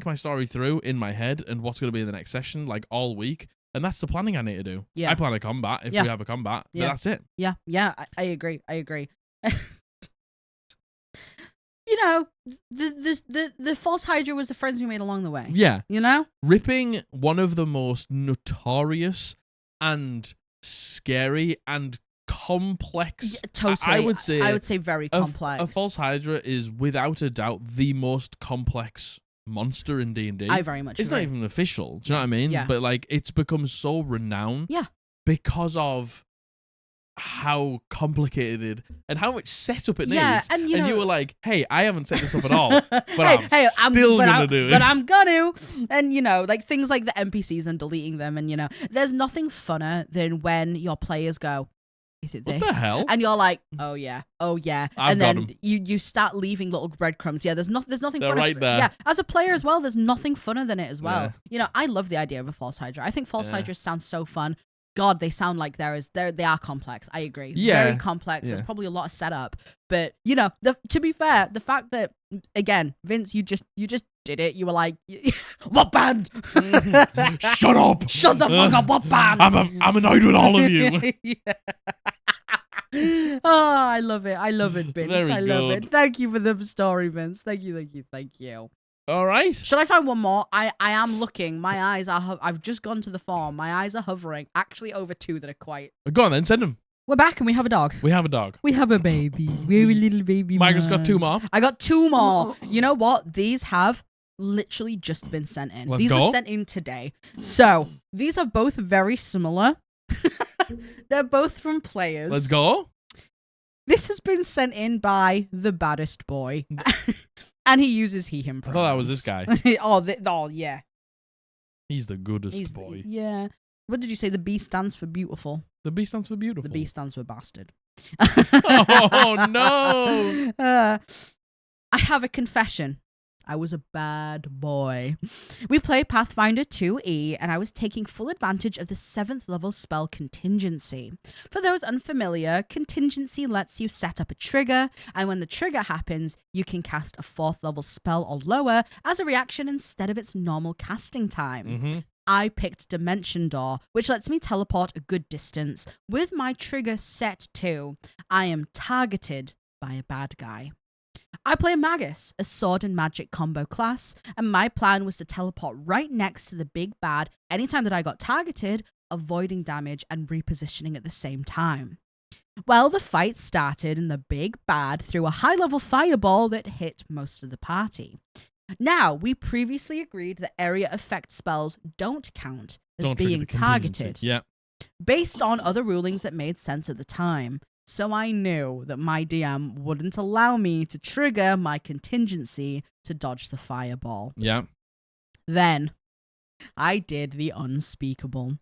my story through in my head and what's going to be in the next session, like, all week. And that's the planning I need to do. Yeah. I plan a combat if we have a combat, but that's it. Yeah, yeah, I agree. You know, the false Hydra was the friends we made along the way. Yeah. You know? Ripping one of the most notorious and scary and complex... Yeah, totally. I would say very complex. A false Hydra is without a doubt the most complex monster in D&D. I very much agree. It's not even official. Do you know what I mean? Yeah. But like, it's become so renowned. Yeah. Because of how complicated and how much setup it needs. And you were like, hey, I haven't set this up at all, but I'm still gonna do it. But I'm gonna. And you know, like things like the NPCs and deleting them, and you know, there's nothing funner than when your players go, is it this? What the hell? And you're like, oh yeah. And then you start leaving little breadcrumbs. Yeah, there's nothing They're funner. right there. Yeah, as a player as well, there's nothing funner than it as well. Yeah. You know, I love the idea of a false Hydra. I think false Hydras sound so fun. God, they sound like they are complex. I agree. Yeah. Very complex. There's probably a lot of setup. But, you know, to be fair, the fact that, again, Vince, you just did it. You were like, what band? Shut up. Shut the fuck up. What band? I'm annoyed with all of you. Oh, I love it. I love it, Vince. Very love good. it. Thank you for the story, Vince. Thank you. All right. Should I find one more? I am looking. My eyes are... I've just gone to the farm. My eyes are hovering. Actually, over two that are quite... Go on then, send them. We're back and we have a dog. We have a dog. We have a baby. We're a little baby. Margaret's got two more. I got two more. You know what? These have literally just been sent in. Let's these go. were sent in today. So, these are both very similar. They're both from players. Let's go. This has been sent in by the baddest boy. And he uses he/him pronouns. I thought that was this guy. Yeah. He's the goodest boy. Yeah. What did you say? The B stands for beautiful. The B stands for beautiful. The B stands for bastard. Oh, no. I have a confession. I was a bad boy. We play Pathfinder 2E, and I was taking full advantage of the 7th level spell Contingency. For those unfamiliar, Contingency lets you set up a trigger, and when the trigger happens, you can cast a 4th level spell or lower as a reaction instead of its normal casting time. Mm-hmm. I picked Dimension Door, which lets me teleport a good distance. With my trigger set to, I am targeted by a bad guy. I play Magus, a sword and magic combo class, and my plan was to teleport right next to the big bad anytime that I got targeted, avoiding damage and repositioning at the same time. Well, the fight started and the big bad threw a high-level fireball that hit most of the party. Now, we previously agreed that area effect spells don't count as being targeted. Yeah. Based on other rulings that made sense at the time. So I knew that my DM wouldn't allow me to trigger my contingency to dodge the fireball. Yeah. Then I did the unspeakable.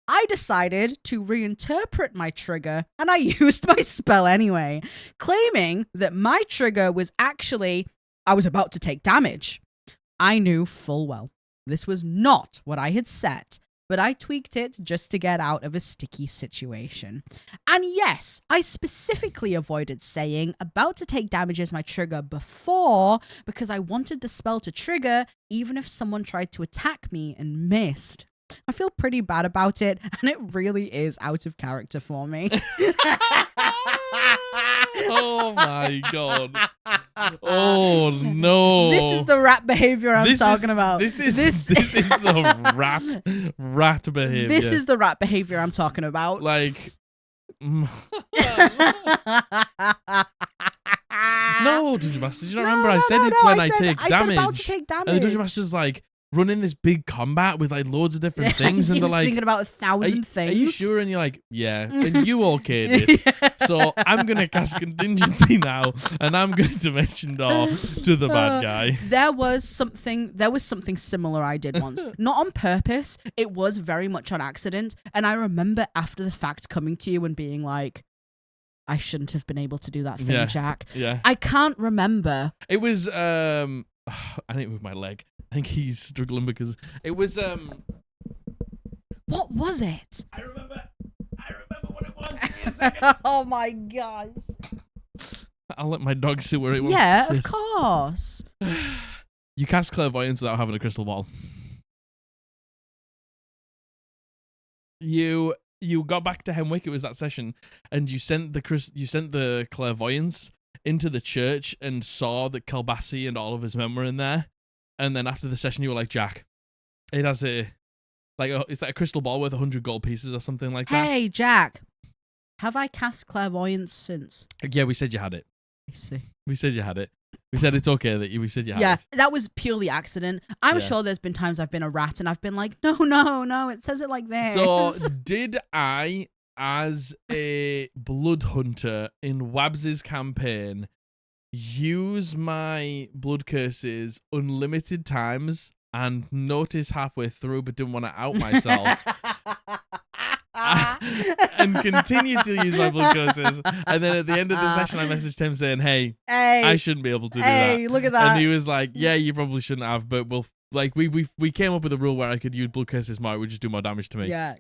I decided to reinterpret my trigger, and I used my spell anyway, claiming that my trigger was actually I was about to take damage. I knew full well this was not what I had set, but I tweaked it just to get out of a sticky situation. And yes, I specifically avoided saying about to take damage as my trigger before because I wanted the spell to trigger even if someone tried to attack me and missed. I feel pretty bad about it, and it really is out of character for me. Oh my god. Oh no. This is the rat behavior I'm talking about. This is the rat behavior. This is the rat behavior I'm talking about. Like no, Dungeon Master, did you not remember I said it's when I take damage? I said about to take damage. And the Dungeon Master's like running this big combat with like loads of different things, and they're like thinking about 1,000 things. Are you sure? And you're like, yeah. And you okayed it. Yeah. So I'm gonna cast contingency now, and I'm going to mention Door to the bad guy. There was something similar I did once, not on purpose. It was very much on accident, and I remember after the fact coming to you and being like, I shouldn't have been able to do that thing, Jack. Yeah. I can't remember. It was I didn't move my leg. I think he's struggling because it was What was it? I remember what it was. Give me a second. Oh my gosh. I'll let my dog see where it was. Yeah, of course. You cast clairvoyance without having a crystal ball. You got back to Hemwick, it was that session, and you sent the clairvoyance into the church and saw that Kelbassi and all of his men were in there. And then after the session, you were like, Jack, it has it's like a crystal ball worth 100 gold pieces or something like that. Hey, Jack, have I cast clairvoyance since? Yeah, we said you had it. I see. We said you had it. We said it's okay that we said you had it. Yeah, that was purely accident. I'm sure there's been times I've been a rat and I've been like, no, it says it like this. So did I, as a blood hunter in Wabs's campaign, use my blood curses unlimited times and notice halfway through but didn't want to out myself and continue to use my blood curses, and then at the end of the session I messaged him saying, hey, I shouldn't be able to do that. Look at that. And he was like, yeah, you probably shouldn't have, but we'll like we came up with a rule where I could use blood curses more, it would just do more damage to me. Yeah.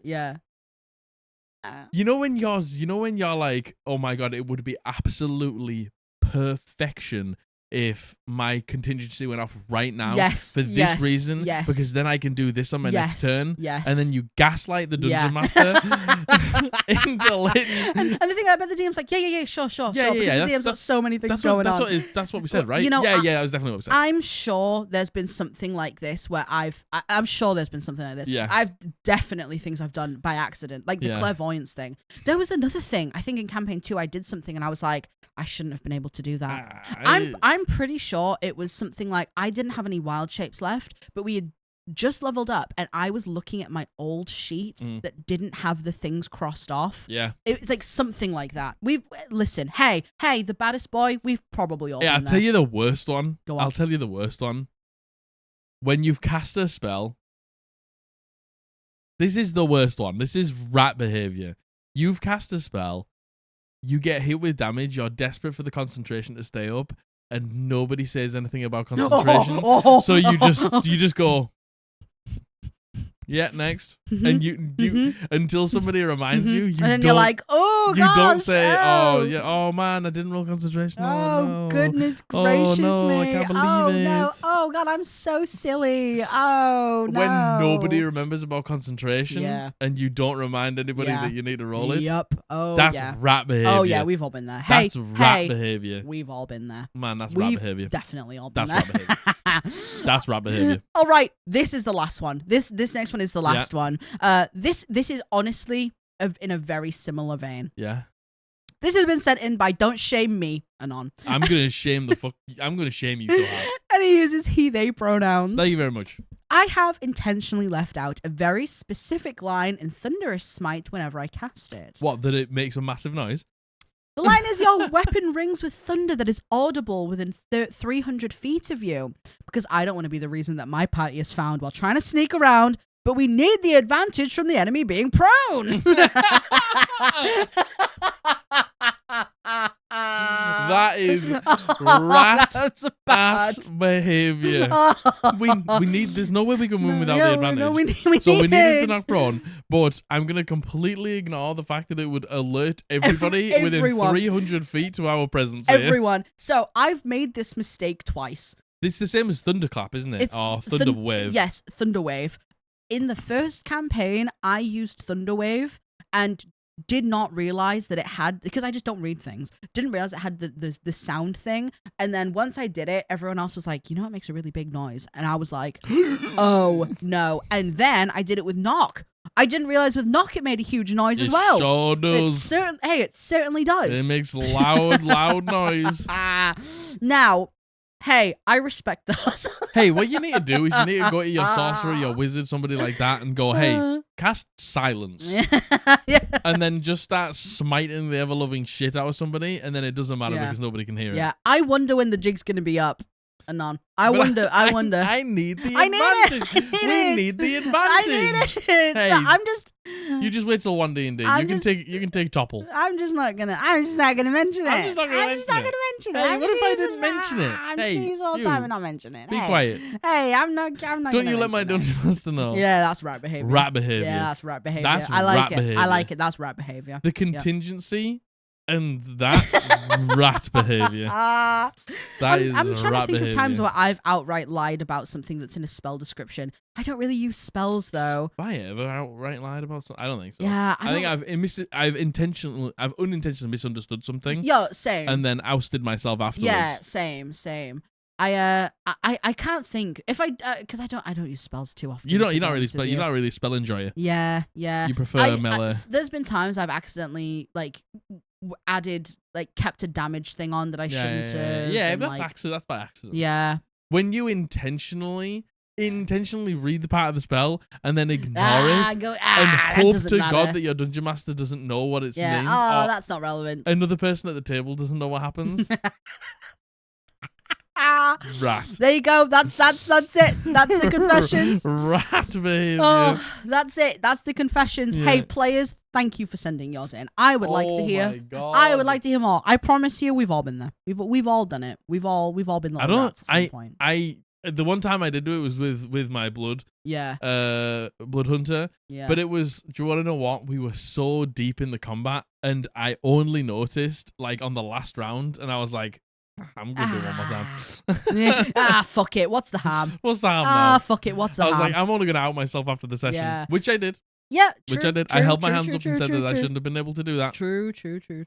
You know when you're like, oh my god, it would be absolutely perfection if my contingency went off right now for this reason, because then I can do this on my next turn, and then you gaslight the dungeon master into letting... and the thing about the DM's like, sure, because the DM's got so many things going on. That's what we said, right? That was definitely what we said. I'm sure there's been something like this where I'm sure there's been something like this. Yeah. I've definitely things I've done by accident, like the clairvoyance thing. There was another thing, I think in campaign 2 I did something and I was like, I shouldn't have been able to do that. I'm pretty sure it was something like I didn't have any wild shapes left, but we had just leveled up, and I was looking at my old sheet that didn't have the things crossed off. Yeah. It's like something like that. Listen, hey, the baddest boy, we've probably all I'll been tell you the worst one. Go on. I'll tell you the worst one. When you've cast a spell, this is the worst one. This is rat behavior. You've cast a spell, you get hit with damage, you're desperate for the concentration to stay up, and nobody says anything about concentration. So you just go, yeah, next. And you until somebody reminds you, and then you're like, oh, you don't say, oh man, I didn't roll concentration. Oh, no. Goodness gracious no, me. I can't believe it. No. Oh God, I'm so silly. Oh no. When nobody remembers about concentration and you don't remind anybody that you need to roll it. Yep. Oh, that's rat behavior. Oh yeah, we've all been there. That's rat behavior. We've all been there. Man, that's rat behavior. Definitely all been there. Rat behavior. That's rat behavior. All right, this is the last one. This next one is the last one. This is honestly in a very similar vein. Yeah. This has been sent in by Don't Shame Me, Anon. I'm gonna shame I'm gonna shame you so hard. And he uses he, they pronouns. Thank you very much. I have intentionally left out a very specific line in Thunderous Smite whenever I cast it. What, that it makes a massive noise? The line is, your weapon rings with thunder that is audible within 300 feet of you. Because I don't want to be the reason that my party is found while trying to sneak around, but we need the advantage from the enemy being prone. That is rat ass behavior. We need. There's no way we can win without the advantage. No, we need it to knock prone. But I'm gonna completely ignore the fact that it would alert everybody within 300 feet to our presence. Everyone. So I've made this mistake twice. It's the same as Thunderclap, isn't it? Or Thunderwave. Yes, Thunderwave. In the first campaign, I used Thunderwave and did not realize that it had, because I just don't read things, didn't realize it had the sound thing. And then once I did it, everyone else was like, you know, it makes a really big noise. And I was like, oh no. And then I did it with Knock. I didn't realize with Knock it made a huge noise as well. It sure does. It certainly does. It makes loud noise. Now, hey, I respect that. Hey, what you need to do is you need to go to your sorcerer, your wizard, somebody like that, and go, hey, cast silence. And then just start smiting the ever-loving shit out of somebody, and then it doesn't matter because nobody can hear it. Yeah, I wonder when the jig's going to be up. Anon. I wonder. I need the advantage. We need the advantage. I need it. Hey, so I'm just. You just wait till 1D and D. You can take Topple. I'm just not gonna mention it. I'm just not gonna mention it. Hey, what if I didn't mention it? I'm just gonna use all the time and not mention it. Be quiet. Hey, I'm not. Don't you let my dungeon master know? Yeah, that's rat behavior. Rat behavior. Yeah, that's rat behavior. That's I like rat it. behavior. I like it. That's rat behavior. The contingency. And that's rat behavior. I'm trying to think of times where I've outright lied about something that's in a spell description. I don't really use spells though. Have I ever outright lied about something? I don't think so. Yeah, I think I've unintentionally misunderstood something. Yo, same. And then ousted myself afterwards. Yeah, same. I can't think if because I don't use spells too often. You're not really spell enjoyer. Yeah. You prefer melee. There's been times I've accidentally added kept a damage thing on that I shouldn't have. Yeah, that's by accident. Yeah. When you intentionally read the part of the spell and then ignore it and hope to God that your dungeon master doesn't know what it means. Oh, that's not relevant. Another person at the table doesn't know what happens. Rat. There you go. That's it. That's the confessions. Rat behavior. Oh, that's it. That's the confessions. Yeah. Hey, players, thank you for sending yours in. I would like to hear. My God. I would like to hear more. I promise you, we've all been there. We've all done it. We've all been little rats at some point. The one time I did do it was with my blood. Yeah. Blood hunter. Yeah. But it was. Do you want to know what? We were so deep in the combat, and I only noticed on the last round, and I was like, I'm gonna do it one more time. Fuck it. What's the harm? What's the harm now? Fuck it. What's the harm? I was like, I'm only gonna out myself after the session, which I did. Yeah, which I did. I held my hands up and said that I shouldn't have been able to do that. True.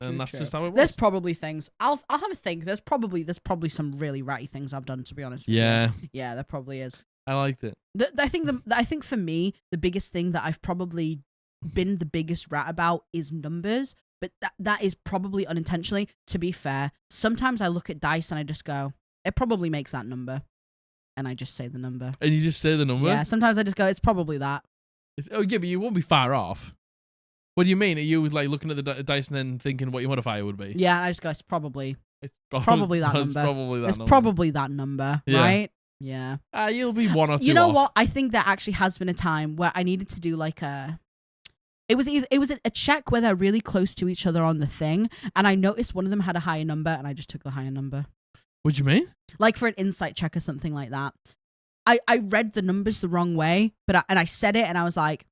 And that's just how it was. There's probably things. I'll have a think. There's probably some really ratty things I've done, to be honest. Yeah. Yeah, there probably is. I liked it. I think for me, the biggest thing that I've probably been the biggest rat about is numbers. But that is probably unintentionally. To be fair, sometimes I look at dice and I just go, it probably makes that number. and I just say the number. And you just say the number? Yeah, sometimes I just go, it's probably that. Oh, yeah, but you won't be far off. What do you mean? Are you like looking at the dice and then thinking what your modifier would be? Yeah, I just go, it's probably that number. It's probably that number, right? Yeah. You'll be one or two. You know off. what? I think there actually has been a time where I needed to do like it was a check where they're really close to each other on the thing, and I noticed one of them had a higher number, and I just took the higher number. What do you mean? Like for an insight check or something like that. I read the numbers the wrong way, but I said it, and I was like,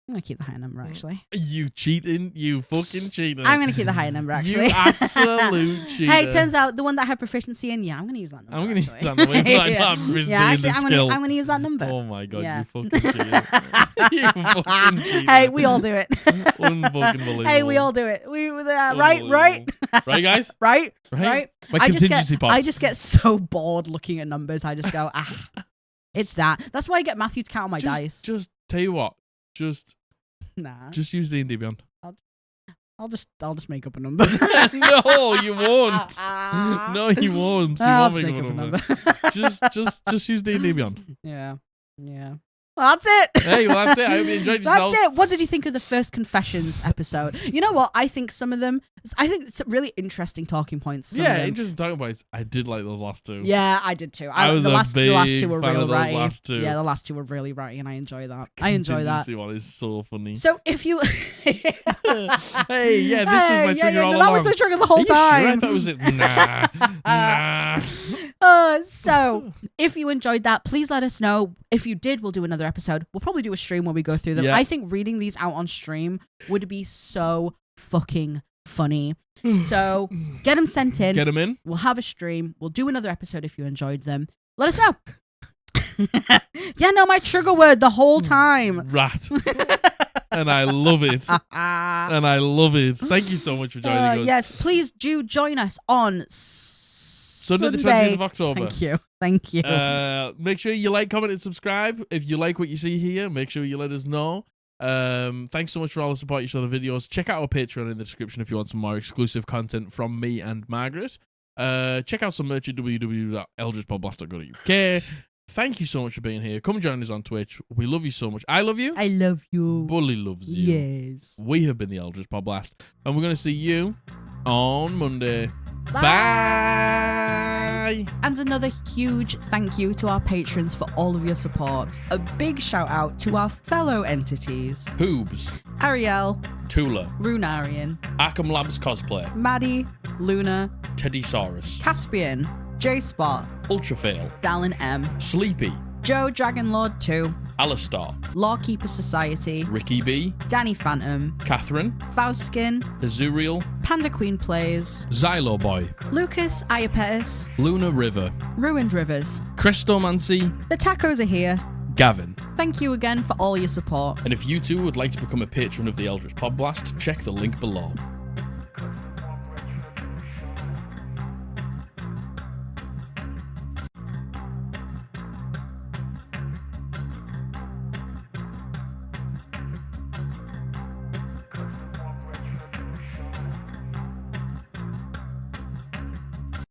I'm going to keep the higher number, actually. You cheating. You fucking cheating. I'm going to keep the higher number, actually. You absolute cheater. Hey, it turns out the one that I have proficiency in, I'm going to use that number. I'm going to use that number. I'm going to use that number. Oh, my God. You fucking cheater. You fucking cheater. Hey, we all do it. Unfucking Hey, we all do it. Right? Right, guys? Right? My contingency pot. I just get so bored looking at numbers. I just go, it's that. That's why I get Matthew to count on my dice. Just tell you what. Just use D&D Beyond. I'll just make up a number. No, you won't. No, you won't. I'll just make up a number. just use D&D Beyond. Yeah. Well, that's it. Hey, well, that's it. I hope you enjoyed yourself. That's it. What did you think of the first confessions episode? You know what? I think it's really interesting talking points. Interesting talking points. I did like those last two. Yeah, I did too. I was the last two were fan real of those ratty. last two. Yeah, the last two were really ratty, and I enjoy that. Contingency one is so funny. So if you, this was my trigger all along. That was the trigger the whole time. Sure? I thought it was it. Nah. So if you enjoyed that, please let us know. If you did, we'll do another episode. We'll probably do a stream where we go through them. Yeah. I think reading these out on stream would be so fucking funny. So get them sent in. Get them in. We'll have a stream. We'll do another episode if you enjoyed them. Let us know. My trigger word the whole time. Rat. And I love it. Thank you so much for joining us. Yes, please do join us on Sunday the 20th of October. Thank you. Make sure you like, comment, and subscribe. If you like what you see here, make sure you let us know. Thanks so much for all the support you show the videos. Check out our Patreon in the description if you want some more exclusive content from me and Margaret. Check out some merch at www.eldritchpodblast.co.uk. Thank you so much for being here. Come join us on Twitch. We love you so much. I love you. I love you. Bully loves you. Yes. We have been the Eldritch Podblast, and we're going to see you on Monday. Bye. And another huge thank you to our patrons for all of your support. A big shout out to our fellow entities. Hoobs. Ariel. Tula. Runarian. Arkham Labs Cosplay. Maddie. Luna. Teddysaurus. Caspian. J-Spot. Ultrafail. Dallin M. Sleepy. Joe Dragonlord 2. Alistar. Lawkeeper Society. Ricky B. Danny Phantom. Catherine. Faustskin. Azuriel. Panda Queen Plays. Xylo Boy. Lucas Iapetis. Luna River. Ruined Rivers. Christomancy. The tacos are here. Gavin. Thank you again for all your support. And if you too would like to become a patron of the Eldritch Podblast, check the link below.